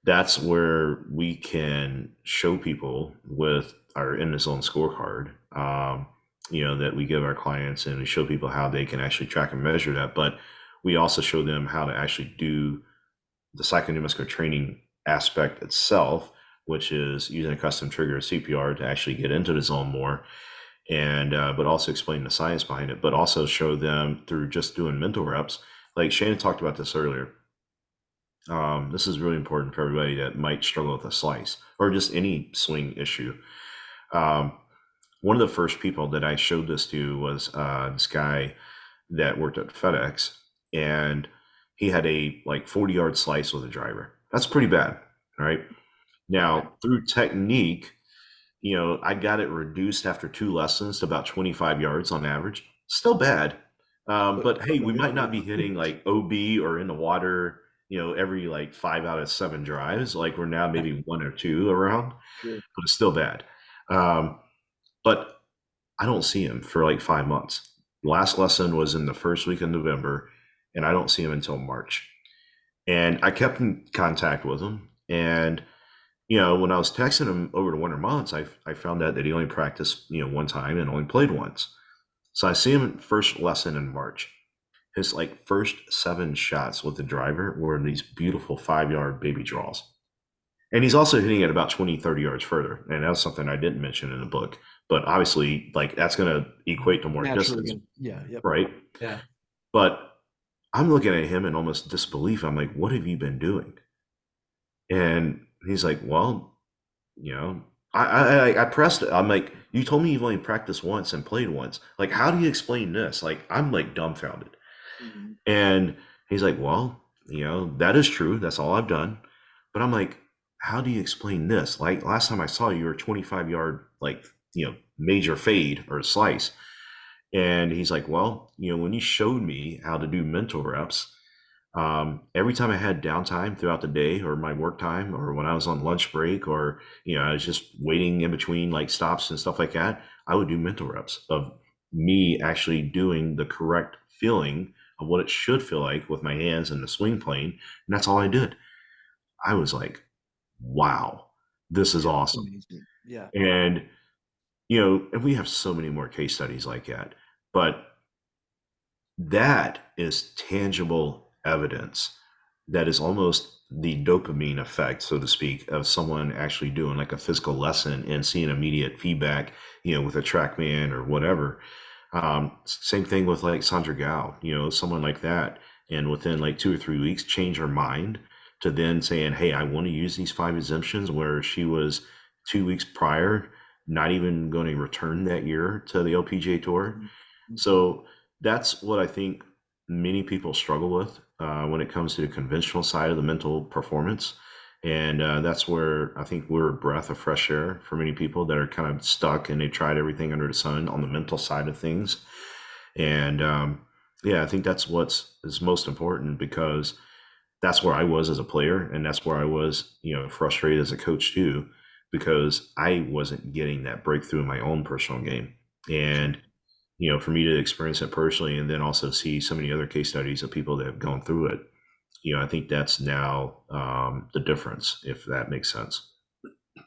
that's where we can show people with our in the zone scorecard, that we give our clients, and we show people how they can actually track and measure that. But we also show them how to actually do the psychoneuromuscular training aspect itself, which is using a custom trigger, CPR, to actually get into the zone more, and but also explain the science behind it, but also show them through just doing mental reps. Like Shannon talked about this earlier. This is really important for everybody that might struggle with a slice or just any swing issue. One of the first people that I showed this to was this guy that worked at FedEx, and he had a like 40-yard slice with a driver. That's pretty bad, right? Now, through technique, I got it reduced after 2 lessons to about 25 yards on average. Still bad. But hey, we might not be hitting like OB or in the water, every like 5 out of 7 drives. Like we're now maybe 1 or 2 around, but it's still bad. But I don't see him for like 5 months. The last lesson was in the first week of November, and I don't see him until March. And I kept in contact with him. And, when I was texting him over the winter months, I found out that he only practiced, 1 time and only played once. So I see him first lesson in March. His like first 7 shots with the driver were these beautiful 5-yard baby draws. And he's also hitting it about 20, 30 yards further. And that's something I didn't mention in the book. But obviously, like, that's going to equate to more distance. Yeah. Yep. Right? Yeah. But I'm looking at him in almost disbelief. I'm like, what have you been doing? And he's like, well, I pressed it. I'm like, you told me you've only practiced once and played once. Like, how do you explain this? Like, I'm like dumbfounded. Mm-hmm. And he's like, well, that is true. That's all I've done. But I'm like, how do you explain this? Like, last time I saw you were 25-yard, like, major fade or slice. And he's like, well, when you showed me how to do mental reps, every time I had downtime throughout the day or my work time, or when I was on lunch break, or, I was just waiting in between like stops and stuff like that, I would do mental reps of me actually doing the correct feeling of what it should feel like with my hands in the swing plane. And that's all I did. I was like, wow, this is awesome. Amazing. Yeah. And, and we have so many more case studies like that, but that is tangible evidence that is almost the dopamine effect, so to speak, of someone actually doing like a physical lesson and seeing immediate feedback, with a TrackMan or whatever. Same thing with like Sandra Gao, someone like that. And within like 2 or 3 weeks, change her mind to then saying, hey, I want to use these 5 exemptions, where she was 2 weeks prior not even going to return that year to the LPGA Tour. So that's what I think many people struggle with when it comes to the conventional side of the mental performance. And that's where I think we're a breath of fresh air for many people that are kind of stuck and they tried everything under the sun on the mental side of things. And yeah, I think that's what's is most important, because that's where I was as a player, and that's where I was, frustrated as a coach too, because I wasn't getting that breakthrough in my own personal game. And for me to experience it personally, and then also see so many other case studies of people that have gone through it, I think that's now the difference, if that makes sense.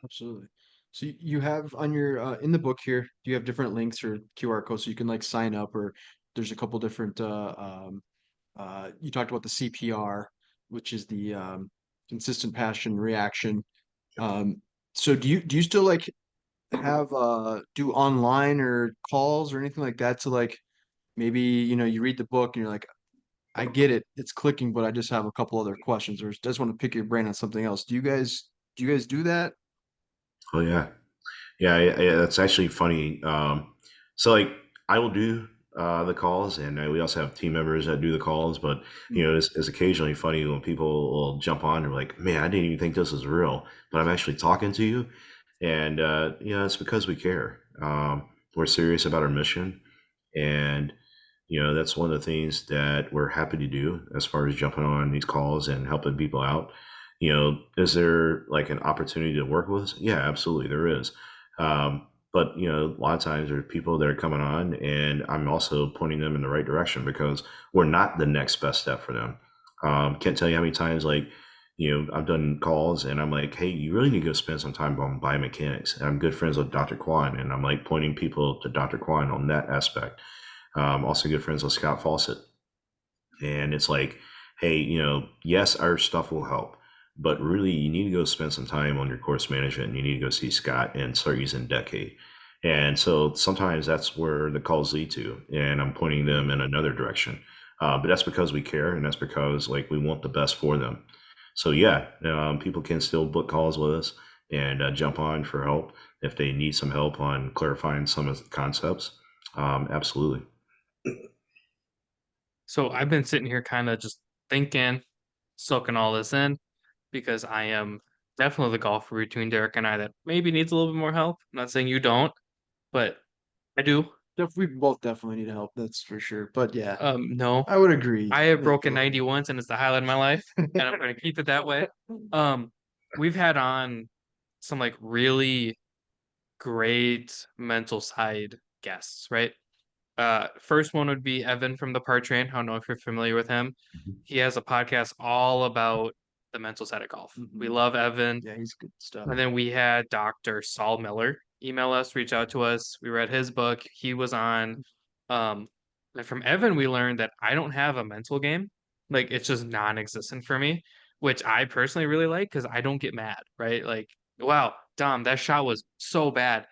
Absolutely. So you have on your in the book here, do you have different links or QR codes so you can like sign up, or there's a couple different you talked about the CPR, which is the consistent passion reaction. So do you still like have do online or calls or anything like that to like maybe you read the book and you're like, I get it, it's clicking, but I just have a couple other questions, or just want to pick your brain on something else. Do you guys do that? Oh yeah. Yeah, that's actually funny. So like I will do the calls, and we also have team members that do the calls. But it's occasionally funny when people will jump on and like, "Man, I didn't even think this was real," but I'm actually talking to you, and it's because we care. We're serious about our mission, and that's one of the things that we're happy to do as far as jumping on these calls and helping people out. Is there like an opportunity to work with us? Yeah, absolutely, there is. But a lot of times there are people that are coming on, and I'm also pointing them in the right direction, because we're not the next best step for them. Can't tell you how many times, like, I've done calls and I'm like, hey, you really need to go spend some time on biomechanics. And I'm good friends with Dr. Kwan, and I'm like pointing people to Dr. Kwan on that aspect. Also good friends with Scott Fawcett. And it's like, hey, yes, our stuff will help, but really you need to go spend some time on your course management, and you need to go see Scott and start using Decade. And so sometimes that's where the calls lead to, and I'm pointing them in another direction. But that's because we care, and that's because like we want the best for them. So yeah, people can still book calls with us and jump on for help if they need some help on clarifying some of the concepts. Absolutely. So I've been sitting here kind of just thinking, soaking all this in, because I am definitely the golfer between Derek and I that maybe needs a little bit more help. I'm not saying you don't, but I do. We both definitely need help, that's for sure. But yeah, No, I would agree. I have broken 90 once, and it's the highlight of my life, and I'm going to keep it that way. We've had on some like really great mental side guests, right? First one would be Evan from the Part Train. I don't know if you're familiar with him. He has a podcast all about the mental side of golf. We love Evan. Yeah, he's good stuff. And then we had Dr. Saul Miller email us, reach out to us. We read his book. He was on. And from Evan, we learned that I don't have a mental game. Like, it's just non-existent for me, which I personally really like, because I don't get mad, right? Like, wow, Dom, that shot was so bad.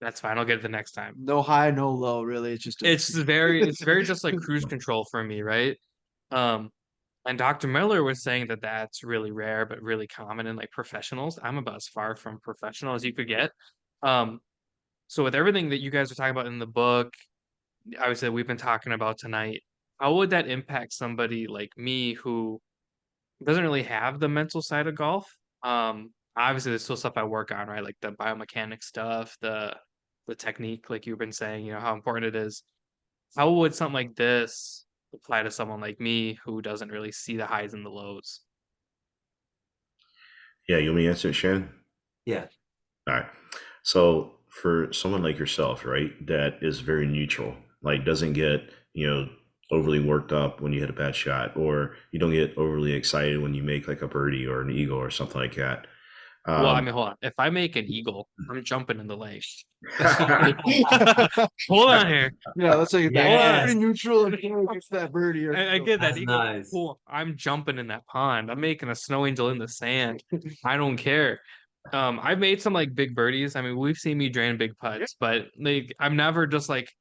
That's fine. I'll get it the next time. No high, no low, really. It's just It's very just like cruise control for me, right? And Dr. Miller was saying that that's really rare, but really common in like professionals. I'm about as far from professional as you could get. So with everything that you guys are talking about in the book, obviously that we've been talking about tonight, how would that impact somebody like me who doesn't really have the mental side of golf? Obviously there's still stuff I work on, right? Like the biomechanics stuff, the technique, like you've been saying, how important it is. How would something like this apply to someone like me who doesn't really see the highs and the lows? Yeah, you want me to answer it, Shannon? Yeah. All right. So for someone like yourself, right, that is very neutral, like doesn't get, overly worked up when you hit a bad shot, or you don't get overly excited when you make like a birdie or an eagle or something like that. Well, I mean, hold on. If I make an eagle, I'm jumping in the lake. Hold on here. yeah, let's take it back. Yes. Pretty neutral and gets that birdie. I get that. That's Eagle, nice. cool. I'm jumping in that pond. I'm making a snow angel in the sand. I don't care. I've made some like big birdies. I mean, we've seen me drain big putts, but like I'm never just like,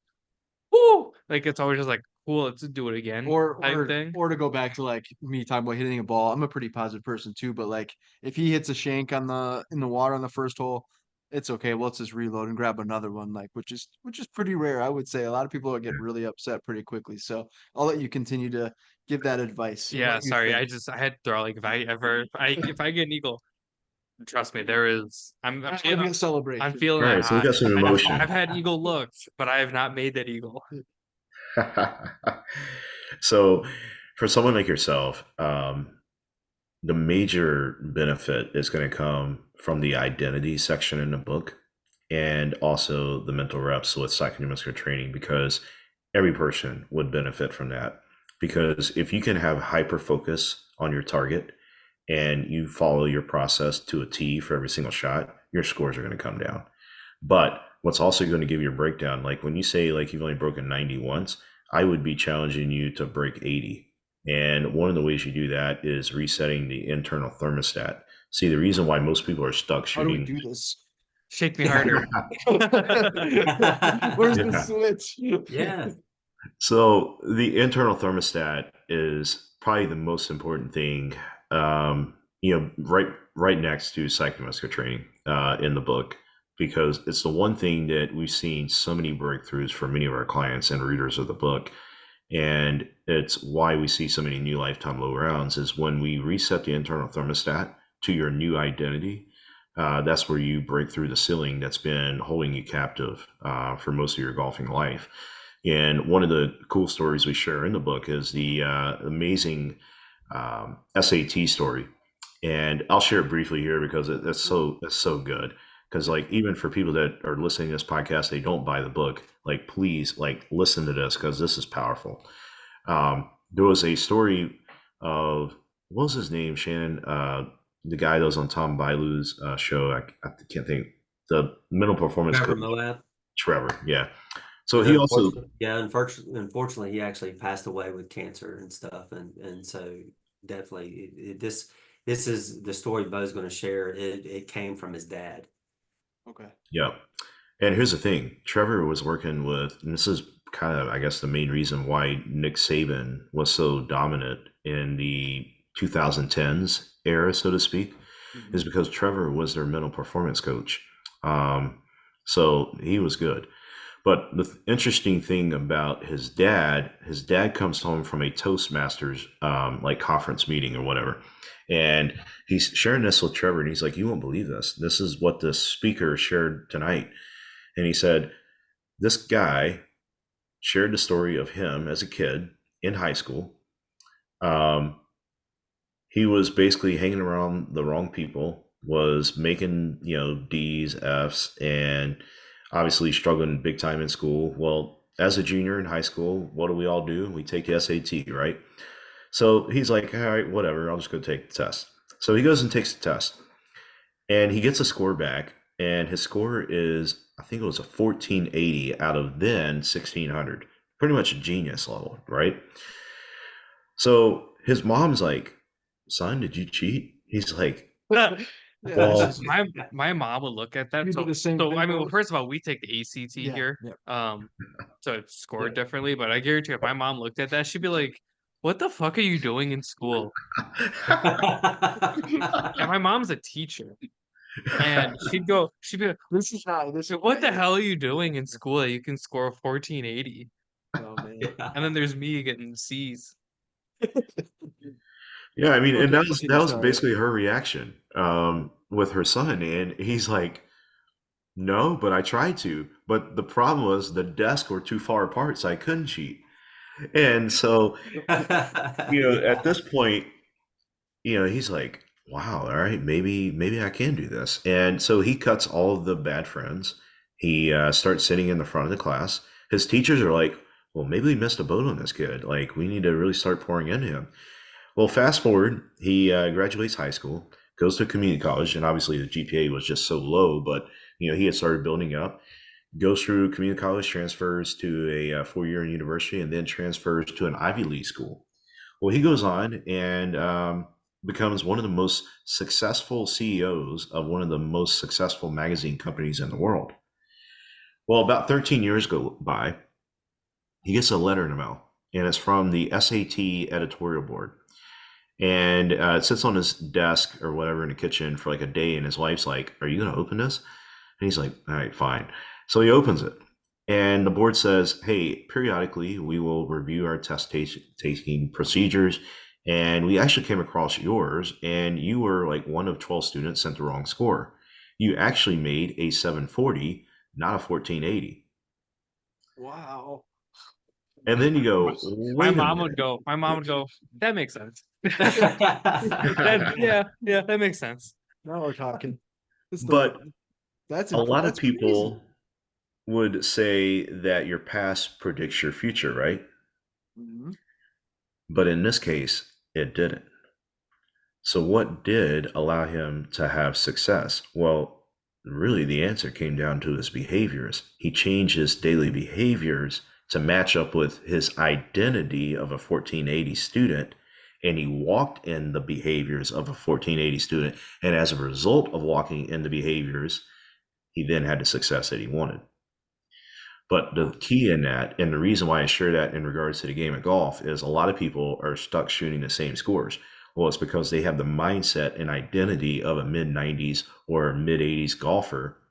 whoo! Like it's always just like, cool, let's do it again Or type thing. or to go back to like me talking about hitting a ball. I'm a pretty positive person too, but like if he hits a shank on in the water on the first hole, it's okay. Well, let's just reload and grab another one, like which is pretty rare. I would say a lot of people get really upset pretty quickly. So I'll let you continue to give that advice and Yeah, what you sorry, think. I had to throw like if I get an eagle, trust me, there is I'm gonna celebrate. I'm feeling All that right, so we high. got some emotion. I've had eagle looks, but I have not made that eagle. So, for someone like yourself, the major benefit is going to come from the identity section in the book and also the mental reps with psychodynamic training, because every person would benefit from that. Because if you can have hyper focus on your target and you follow your process to a T for every single shot, your scores are going to come down. But what's also going to give you a breakdown, like when you say like you've only broken 90 once, I would be challenging you to break 80. And one of the ways you do that is resetting the internal thermostat. See, the reason why most people are stuck How do we shooting. do this? Shake me harder. Where's the Yeah. switch? Yeah. So the internal thermostat is probably the most important thing. Right next to psychomuscular training in the book, because it's the one thing that we've seen so many breakthroughs for many of our clients and readers of the book. And it's why we see so many new lifetime low rounds is when we reset the internal thermostat to your new identity. That's where you break through the ceiling that's been holding you captive for most of your golfing life. And one of the cool stories we share in the book is the amazing SAT story. And I'll share it briefly here because it's so good. Because like even for people that are listening to this podcast, they don't buy the book. Like please, like listen to this because this is powerful. There was a story of what was his name, Shannon? The guy that was on Tom Bilyeu's show. I can't think. The mental performance Trevor coach, Moab. Trevor. Yeah. So he also Unfortunately, he actually passed away with cancer and stuff, and so definitely this is the story Bo's going to share. It came from his dad. Okay. yeah. And here's the thing, Trevor was working with, and this is kind of, I guess, the main reason why Nick Saban was so dominant in the 2010s era, so to speak, is because Trevor was their mental performance coach. So he was good. But the interesting thing about his dad comes home from a Toastmasters like conference meeting or whatever. And he's sharing this with Trevor, and he's like, "You won't believe this. This is what the speaker shared tonight." And he said, this guy shared the story of him as a kid in high school. He was basically hanging around the wrong people, was making, D's, F's, and obviously struggling big time in school. Well, as a junior in high school, what do we all do? We take the SAT, right? So he's like, all right, whatever, I'll just go take the test. So he goes and takes the test, and he gets a score back, and his score is, I think it was a 1480 out of then 1600. Pretty much a genius level, right? So his mom's like, son, did you cheat? He's like, Yeah, well, this is- My mom would look at that. You do So, the same so thing, I mean, well, Rose? first of all, we take the ACT Yeah, here, yeah. so it's scored differently. But I guarantee, if my mom looked at that, she'd be like, "What the fuck are you doing in school?" And my mom's a teacher, and she'd be like, This is not this is "What the hell are you doing in school that you can score a 1480?" Oh man. And then there's me getting C's. yeah, I mean, and Okay, that continue, was sorry. basically her reaction with her son. And he's like, no, but I tried to. But the problem was the desks were too far apart, so I couldn't cheat. And so, at this point, he's like, wow, all right, maybe I can do this. And so he cuts all of the bad friends. He starts sitting in the front of the class. His teachers are like, well, maybe we missed a boat on this kid. Like, we need to really start pouring into him. Well, fast forward, he graduates high school, goes to community college, and obviously the GPA was just so low, but he had started building up. Goes through community college, transfers to a 4-year university, and then transfers to an Ivy League school. Well, he goes on and becomes one of the most successful CEOs of one of the most successful magazine companies in the world. Well, about 13 years go by, he gets a letter in the mail, and it's from the SAT editorial board. And it sits on his desk or whatever in the kitchen for like a day, and his wife's like, "Are you going to open this?" And he's like, "All right, fine." So he opens it, and the board says, "Hey, periodically we will review our test taking procedures, and we actually came across yours, and you were like one of 12 students sent the wrong score. You actually made a 740, not a 1480." Wow. And then you go, My "Wait a mom minute." would go, that makes sense. Yeah, that makes sense. Now we're talking. But That's a lot of that's crazy. people would say that your past predicts your future, right? Mhm. But in this case, it didn't. So, what did allow him to have success? Well, really, the answer came down to his behaviors. He changed his daily behaviors to match up with his identity of a 1480 student, and he walked in the behaviors of a 1480 student. And as a result of walking in the behaviors, he then had the success that he wanted. But the key in that, and the reason why I share that in regards to the game of golf, is a lot of people are stuck shooting the same scores. Well, it's because they have the mindset and identity of a mid 90s or mid 80s golfer.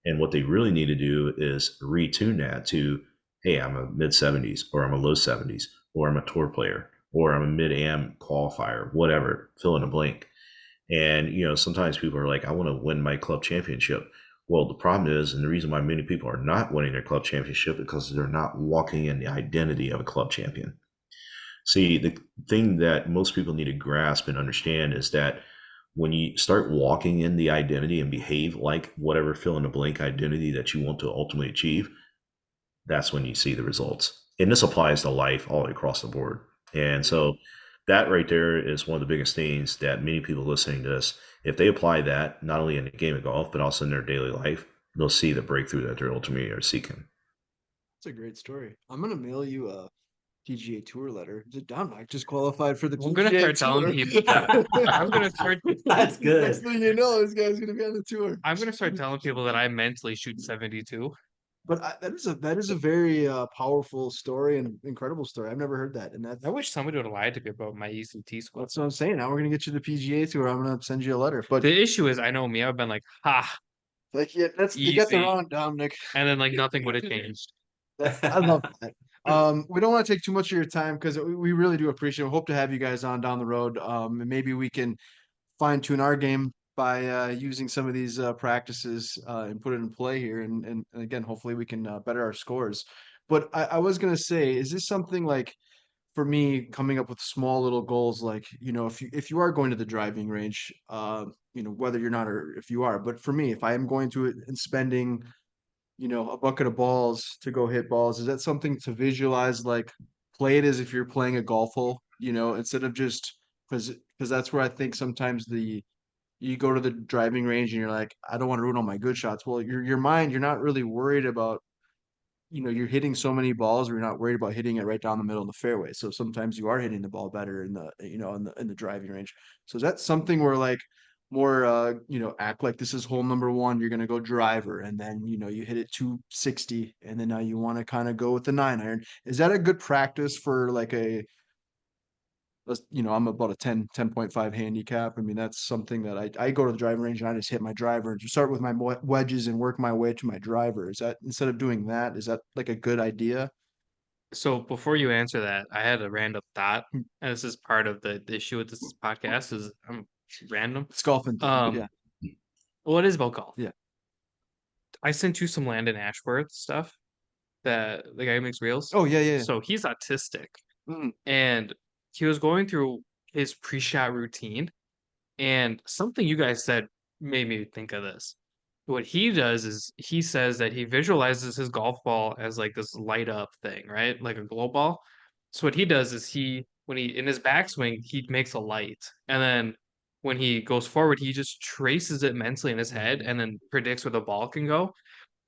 And what they really need to do is retune that to, hey, I'm a mid 70s, or I'm a low 70s, or I'm a tour player, or I'm a mid am qualifier, whatever, fill in a blank. And, sometimes people are like, I want to win my club championship. Well, the problem is, and the reason why many people are not winning their club championship, because they're not walking in the identity of a club champion. See, the thing that most people need to grasp and understand is that when you start walking in the identity and behave like whatever fill in the blank identity that you want to ultimately achieve, that's when you see the results. And this applies to life all across the board. And so that right there is one of the biggest things that many people listening to this, if they apply that, not only in the game of golf, but also in their daily life, they'll see the breakthrough that they're ultimately are seeking. That's a great story. I'm gonna mail you a PGA Tour letter. Is it Dominic just qualified for the I'm gonna PGA start telling Tour? people. I'm gonna start. That's good. Next thing you know, this guy's gonna be on the tour. I'm gonna start telling people that I mentally shoot 72. But that is a very powerful story and incredible story. I've never heard that, and I wish somebody would have lied to me about my ECT score. that's what I'm saying. Now we're gonna get you the PGA Tour. I'm gonna send you a letter. But The issue is, I know me. I've been like, ha, like, yeah, that's you got the easy. wrong Dominic. And then like nothing would have changed. I love that. We don't want to take too much of your time because we really do appreciate it. We hope to have you guys on down the road. And maybe we can fine tune our game by using some of these practices and put it in play here. And again, hopefully we can better our scores. But I was gonna say, is this something like for me coming up with small little goals, like, if you are going to the driving range, whether you're not or if you are, but for me, if I am going to it and spending a bucket of balls to go hit balls, is that something to visualize, like play it as if you're playing a golf hole, instead of just because that's where I think sometimes you go to the driving range and you're like, I don't want to ruin all my good shots. Well, your mind, you're not really worried about, you're hitting so many balls, or you're not worried about hitting it right down the middle of the fairway. So sometimes you are hitting the ball better in the, in the driving range. So is that something where like more, act like this is hole number one, you're going to go driver, and then, you hit it 260, and then now you want to kind of go with the 9-iron. Is that a good practice for like I'm about a 10.5 handicap. I mean, that's something that I go to the driving range and I just hit my driver and just start with my wedges and work my way to my driver. Is that, instead of doing that, is that like a good idea? So before you answer that, I had a random thought, and this is part of the issue with this podcast is I'm random. It's golfing. Yeah. Well, it is about golf. Yeah. I sent you some Landon Ashworth stuff that the guy who makes reels. Oh, yeah. So he's autistic, Mm. and he was going through his pre-shot routine, and something you guys said made me think of this. What he does is he says that he visualizes his golf ball as like this light up thing, right? Like a glow ball. So what he does is when he in his backswing, he makes a light. And then when he goes forward, he just traces it mentally in his head and then predicts where the ball can go.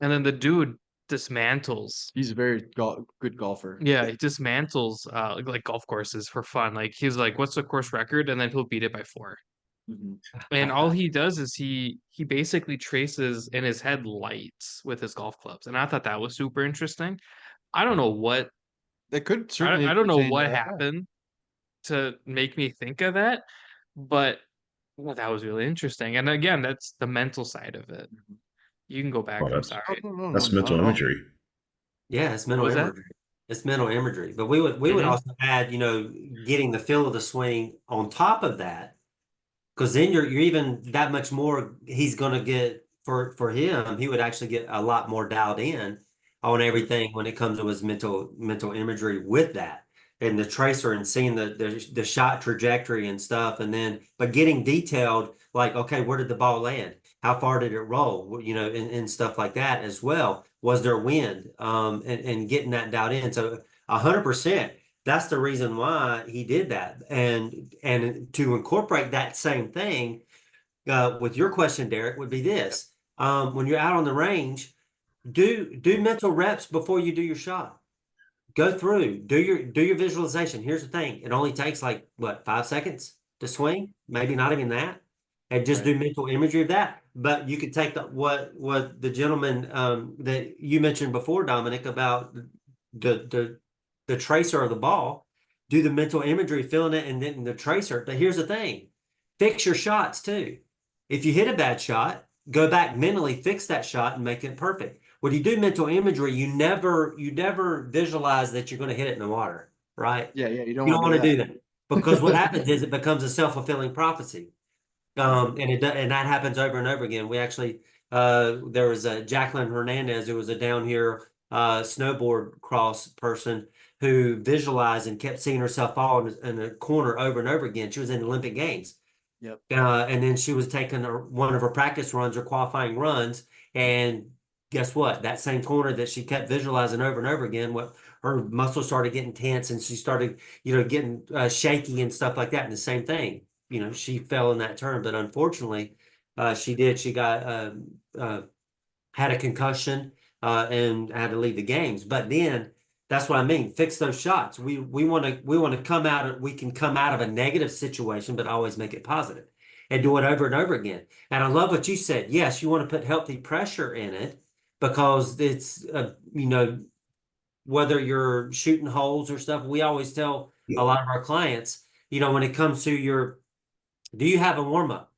And then the dude dismantles. He's a very good golfer. Yeah, he dismantles like golf courses for fun. Like he's like, what's the course record? And then he'll beat it by 4. Mhm. And all he does is he basically traces in his head lights with his golf clubs. And I thought that was super interesting. I don't know what It could certainly I don't know pertain to what that, yeah. happened to make me think of that, but well, that was really interesting. And again, that's the mental side of it. You can go back. Oh, I'm that's Oh, sorry. no, that's not mental at all. imagery. Yeah, it's What mental was that? imagery. It's mental imagery. But we would Mhm. also add, getting the feel of the swing on top of that, because then you're even that much more he's gonna get for him, he would actually get a lot more dialed in on everything when it comes to his mental imagery with that. And the tracer and seeing the shot trajectory and stuff, and then but getting detailed, like, okay, where did the ball land? How far did it roll? And stuff like that as well. Was there wind? And getting that dialed in. So 100%. That's the reason why he did that. And to incorporate that same thing with your question, Derek, would be this. When you're out on the range, do mental reps before you do your shot. Go through, do your visualization. Here's the thing. It only takes like what, 5 seconds to swing, maybe not even that. And just Right. do mental imagery of that. But you could take what the gentleman that you mentioned before, Dominic, about the tracer of the ball, do the mental imagery, feeling it, and then the tracer. But here's the thing: fix your shots too. If you hit a bad shot, go back mentally, fix that shot, and make it perfect. When you do mental imagery, you never visualize that you're going to hit it in the water, right? Yeah, you don't You want don't to want do to do that because what happens is it becomes a self-fulfilling prophecy. And that happens over and over again. We actually there was a Jacqueline Hernandez, who was a down here snowboard cross person, who visualized and kept seeing herself fall in a corner over and over again. She was in the Olympic Games. Yep. And then she was taking one of her practice runs or qualifying runs, and guess what? That same corner that she kept visualizing over and over again, what her muscles started getting tense, and she started, getting shaky and stuff like that. And the same thing, she fell in that turn, but unfortunately, she did. She got uh, had a concussion and had to leave the games. But then that's what I mean. Fix those shots. We want to come out. We can come out of a negative situation, but always make it positive and do it over and over again. And I love what you said. Yes, you want to put healthy pressure in it because it's whether you're shooting holes or stuff. We always tell a lot of our clients, when it comes to do you have a warm up?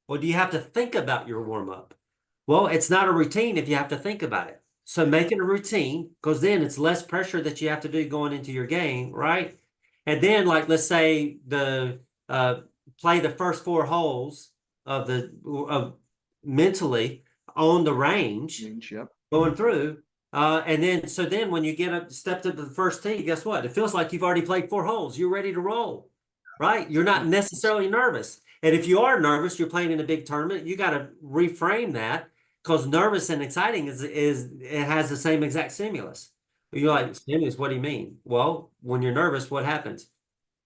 Well, do you have to think about your warm up? Well, it's not a routine if you have to think about it. So make it a routine, because then it's less pressure that you have to do going into your game, right? And then, like, let's say play the first 4 holes of mentally on the range Yep. going through. And then when you stepped up to the first tee, guess what? It feels like you've already played 4 holes. You're ready to roll, right? You're not necessarily nervous. And if you are nervous, you're playing in a big tournament, you got to reframe that, because nervous and exciting is it has the same exact stimulus. You're like, stimulus, what do you mean? Well, when you're nervous, what happens?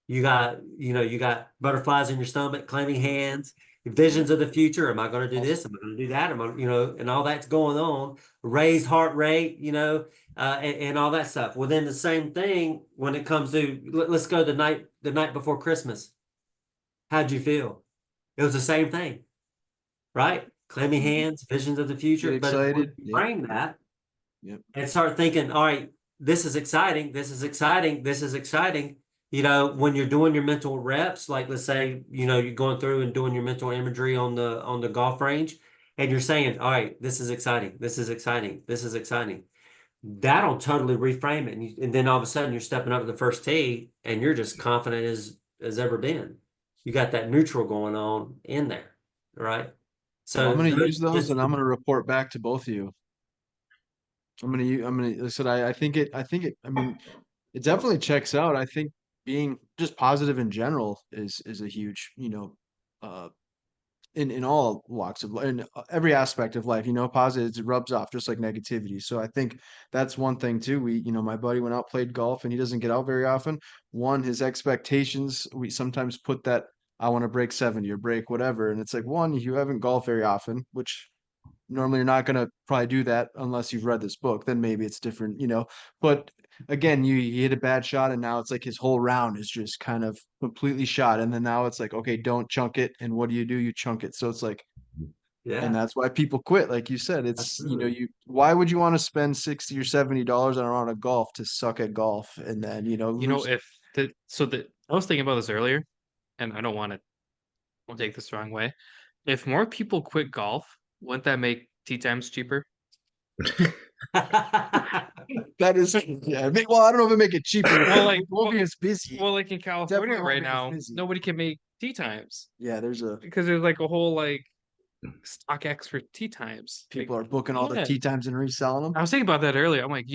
You got butterflies in your stomach, clammy hands, visions of the future. Am I going to do this? Am I going to do that? Am I, and all that's going on, raised heart rate, and all that stuff. Well, then the same thing when it comes to, let's go the night before Christmas. How'd you feel? It was the same thing, right? Clammy hands, visions of the future. Get But if we excited. Yep. frame that Yep. and start thinking, all right, this is exciting, this is exciting, this is exciting. When you're doing your mental reps, like let's say, you're going through and doing your mental imagery on the golf range, and you're saying, all right, this is exciting, this is exciting, this is exciting. That'll totally reframe it. And then all of a sudden you're stepping up to the first tee and you're just confident as ever been. You got that neutral going on in there, right? Well, I'm So going to use those, just and I'm going to report back to both of you. Like I said, I think I mean, it definitely checks out. I think being just positive in general is a huge, uh, in all walks of life, in every aspect of life, positive, it rubs off just like negativity. So I think that's one thing too. My buddy went out, played golf, and he doesn't get out very often. One, his expectations, we sometimes put that, I want to break 70 or break whatever. And it's like, one, you haven't golfed very often, which normally you're not going to probably do that unless you've read this book. Then maybe it's different, but again, you hit a bad shot, and now it's like his whole round is just kind of completely shot. And then now it's like, okay, don't chunk it. And what do? You chunk it. So it's like Yeah. And that's why people quit. Like you said, it's, Absolutely. why would you want to spend 60 or $70 on a round of golf to suck at golf and then, lose? I was thinking about this earlier, and I don't take this the wrong way. If more people quit golf, wouldn't that make tee times cheaper? That is, yeah. Well, I don't know if it make it cheaper. Well, It won't be as busy. Well, like in California Definitely won't right be as now, busy. nobody can make tee times Yeah, because there's like a whole like StockX for tee times. people are booking all their yeah. tee times and reselling them. I was thinking about that earlier. I'm like,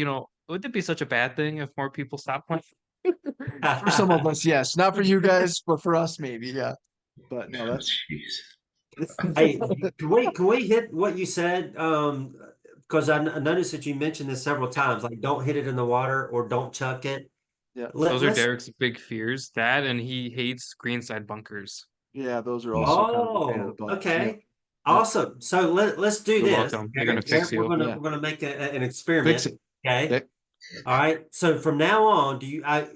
would it be such a bad thing if more people stopped playing? For some of us, yes. Not for you guys, but for us, maybe, yeah. But no, that's Jeez. Hey, can we hit what you said? Because I noticed that you mentioned this several times, like don't hit it in the water or don't chuck it. yeah, Those are Let's. Derek's big fears. That and he hates greenside bunkers. yeah. Those are also kind of a pain in the Oh, butt. okay. Yeah. Awesome. So let's do You're this. welcome. They're gonna fix We're you. gonna Yeah. we're gonna make an Fix experiment. it. Okay. Okay. All right. So from now on,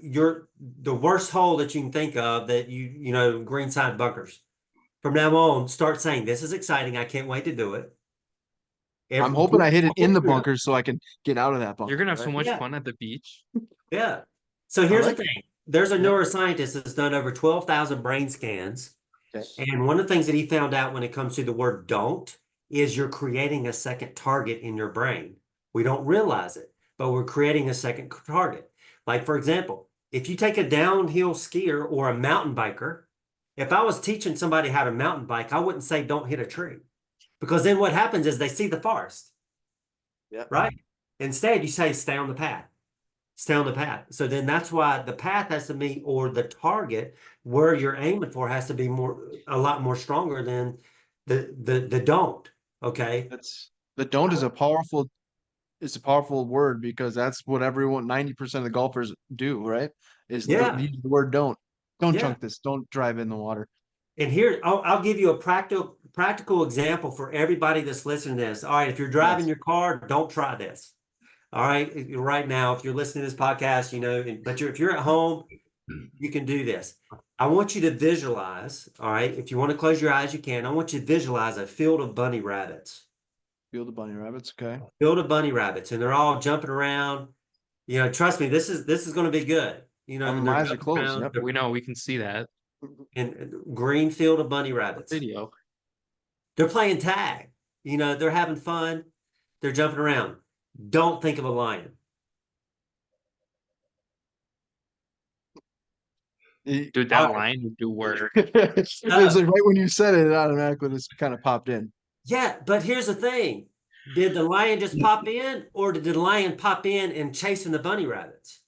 you're the worst hole that you can think of that greenside bunkers. From now on, start saying this is exciting. I can't wait to do it. I'm hoping I hit it in the Yeah. bunker so I can get out of that bunker. You're gonna have so right? much Yeah. fun at the beach. Yeah. So here's like the thing. There's a Yeah. neuroscientist that's done over 12,000 brain scans. Okay. And one of the things that he found out when it comes to the word don't is you're creating a second target in your brain. We don't realize it, but we're creating a second target. Like, for example, if you take a downhill skier or a mountain biker, if I was teaching somebody how to mountain bike, I wouldn't say don't hit a tree because then what happens is they see the forest, Yeah. right? Instead, you say stay on the path. Stay on the path. So then that's why the path has to be, or the target where you're aiming for has to be a lot more stronger than the don't. Okay. The don't is a powerful word because that's what 90% of the golfers do, right? Is Yeah. use the word don't. Don't Yeah. chunk this. Don't drive in the water. And here, I'll give you a practical example for everybody that's listening to this. All right. If you're driving your car, don't try this. All right. Right now, if you're listening to this podcast, but if you're at home, you can do this. I want you to visualize. All right. If you want to close your eyes, you can. I want you to visualize a field of bunny rabbits. Field of bunny rabbits. Okay. Field of bunny rabbits, and they're all jumping around. Trust me, this is going to be good. My eyes are closed. Yep. We know we can see that. In green field of bunny rabbits. Video. They're playing tag. They're having fun. They're jumping around. Don't think of a lion. Dude, that line would do work. It's like right when you said it, automatically just kind of popped in. Yeah, but here's the thing. Did the lion just pop in, or did the lion pop in and chasing the bunny rabbits?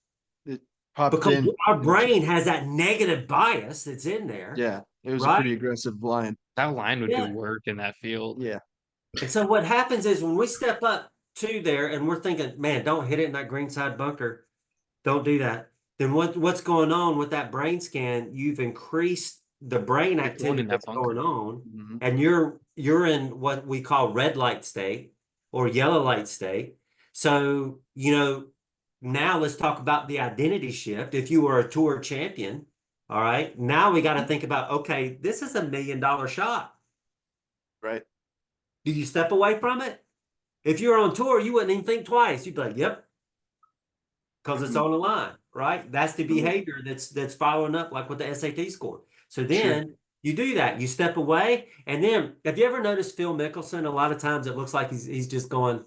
It popped Because in. our brain has that negative bias that's in there. Yeah, it was a right? pretty aggressive line. That line would Yeah. do work in that field. Yeah. And so what happens is when we step up to there and we're thinking, man, don't hit it in that greenside bunker. Don't do that. Then what's going on with that brain scan? You've increased the brain You're activity in that that's bunker. going on, Mhm. and you're in what we call red light state or yellow light state. So, now let's talk about the identity shift. If you were a tour champion, all right, now we got to think about, okay, this is $1 million shot. Right. Do you step away from it? If you're on tour, you wouldn't even think twice. You'd be like, yep. Because it's on the line, right? That's the behavior that's following up like with the SAT score. So then you do that. You step away. And then have you ever noticed Phil Mickelson? A lot of times it looks like he's just going,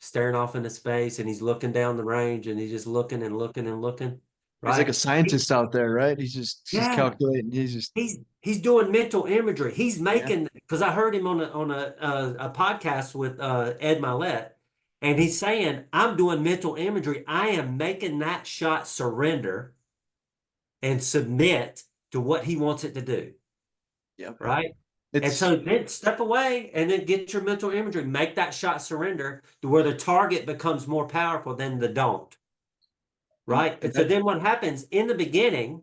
staring off into space, and he's looking down the range, and he's just looking and looking and looking. Right? He's like a scientist out there, right? He's calculating. He's doing mental imagery. He's making, because I heard him on a podcast with Ed Milet, and he's saying, I'm doing mental imagery. I am making that shot surrender and submit to what he wants it to do. Yeah. Right. And so then step away and then get your mental imagery, make that shot surrender to where the target becomes more powerful than the don't. Right. And so then what happens in the beginning,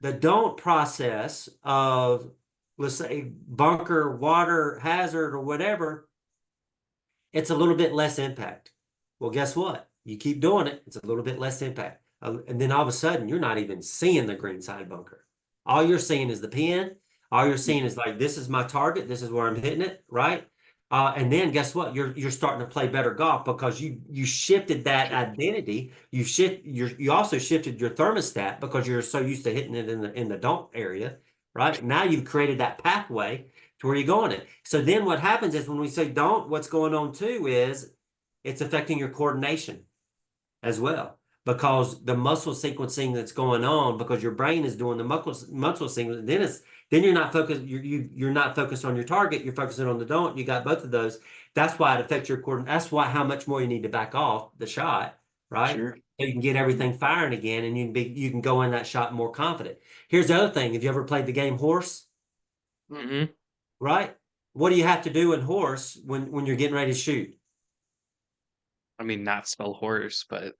the don't process of, let's say, bunker, water, hazard, or whatever, it's a little bit less impact. Well, guess what? You keep doing it, it's a little bit less impact. And then all of a sudden, you're not even seeing the greenside bunker. All you're seeing is the pin. All you're seeing is like, this is my target. This is where I'm hitting it, right? And then guess what? You're starting to play better golf because you shifted that identity. You also shifted your thermostat because you're so used to hitting it in the don't area, right? Now you've created that pathway to where you're going it. So then what happens is when we say don't, what's going on too is it's affecting your coordination as well because the muscle sequencing that's going on because your brain is doing the muscle sequence. Then you're not focused. You're not focused on your target. You're focusing on the don't. You got both of those. That's why it affects your coordination. That's why how much more you need to back off the shot, right? Sure. So you can get everything firing again, and you can go in that shot more confident. Here's the other thing: have you ever played the game horse? Mm-hmm. Right? What do you have to do in horse when you're getting ready to shoot? I mean, not spell horse, but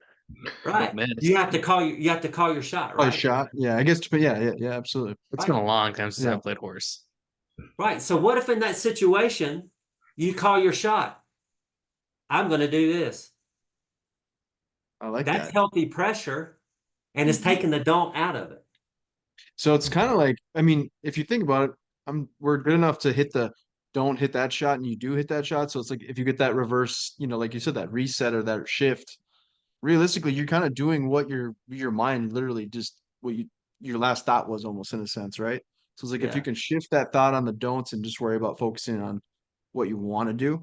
Right. miss. You have to call your shot, Probably right? shot. Yeah, I guess. But yeah, absolutely. It's Right. been a long time since Yeah. I played horse. Right. So what if in that situation you call your shot? I'm going to do this. I like That's that. healthy pressure, and it's Mhm. taking the don't out of it. So it's kind of like, I mean, if you think about it, we're good enough to don't hit that shot, and you do hit that shot. So it's like if you get that reverse, like you said, that reset or that shift, realistically, you're kind of doing what your mind literally just your last thought was almost in a sense, right? So it's like if Yeah. you can shift that thought on the don'ts and just worry about focusing on what you want to do,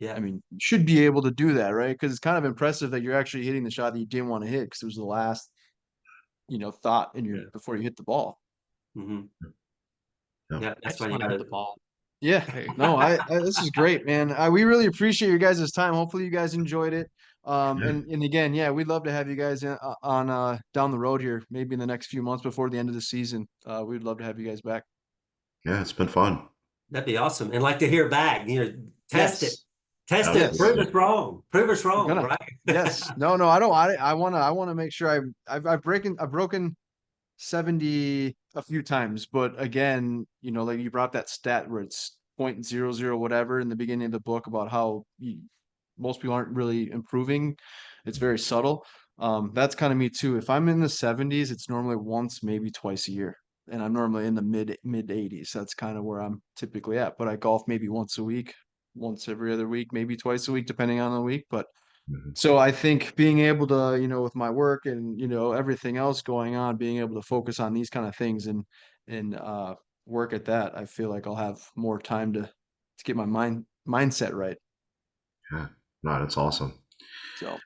Yeah. I mean, you should be able to do that, right? Because it's kind of impressive that you're actually hitting the shot that you didn't want to hit because it was the last, thought in your before you hit the ball. hmm Yeah. Yeah. I That's just why you want to got hit the to. ball. Yeah, no, this is great, man. We really appreciate your guys' time. Hopefully, you guys enjoyed it. Yeah. And again, yeah, we'd love to have you guys on down the road here, maybe in the next few months before the end of the season. We'd love to have you guys back. Yeah, it's been fun. That'd be awesome. And like to hear back. Test it. Yes, Test it. yes, Prove Absolutely. us wrong. Prove us I'm wrong. gonna. Right. Yes, no, I don't. I want to make sure I've broken 70 a few times, but again, like you brought that stat where it's 0.00 whatever in the beginning of the book about how most people aren't really improving. It's very subtle. That's kind of me too. If I'm in the 70s, it's normally once, maybe twice a year. And I'm normally in the mid 80s. That's kind of where I'm typically at. But I golf maybe once a week, once every other week, maybe twice a week, depending on the week. But Mhm. so I think being able to, with my work and, everything else going on, being able to focus on these kind of things and work at that, I feel like I'll have more time to get my mindset right. Yeah. No, that's awesome. So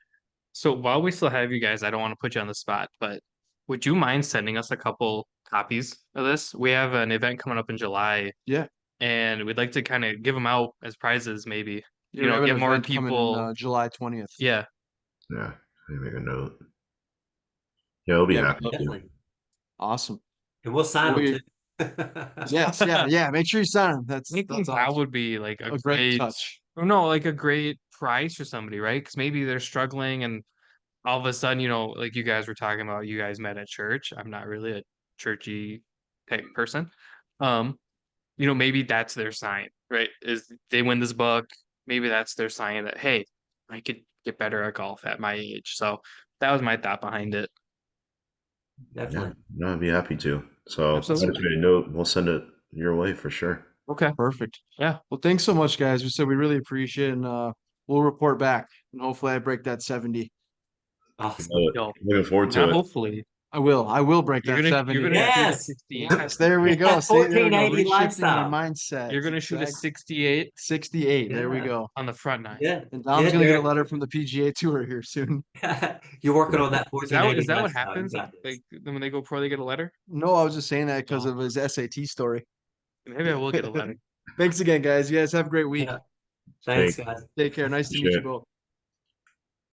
So while we still have you guys, I don't want to put you on the spot, but would you mind sending us a couple copies of this? We have an event coming up in July, yeah, and we'd like to kind of give them out as prizes, maybe. we have an Get more event coming people. July 20th. Yeah. Yeah. Let me make a note. Yeah, I'll be Yeah, we'd happy love to. to. Definitely. Awesome. And we'll sign Well, them too. yes, yeah. Make sure you sign them. I think That's that awesome. would be like A great touch. no, like a great prize for somebody, right? Because maybe they're struggling and all of a sudden, like you guys were talking about, you guys met at church. I'm not really a churchy type person. Um, maybe that's their sign, right? Is they win this book, maybe that's their sign that, hey, I could get better at golf at my age. So that was my thought behind it. Yeah. Definitely. No, I'd be happy to. So I just Absolutely. made a note. We'll send it your way for sure. Okay. Perfect. Yeah. Well, thanks so much, guys. We really appreciate it, and we'll report back, and hopefully I break that 70. Awesome. Yo, Looking forward to not it. hopefully. I will break You're that gonna 70. shoot a Yes. 68. Yes, there we go. See, there we go. 1480 Reshifting my lifestyle. mindset. You're gonna shoot a 68 68. There we Yeah. go. on the front nine. Yeah. And Dom's Yeah, gonna get a Derek. letter from the PGA Tour here soon. You're working on that Is that 1480 what lifestyle. You happens? got this. Like when they go pro, they get a letter? No, I was just saying that because Oh. of his SAT story. Maybe I will get a letter. Thanks again, guys. You guys have a great week. Yeah. Thanks, Thanks. guys. Take care. Nice to meet Appreciate you it. both.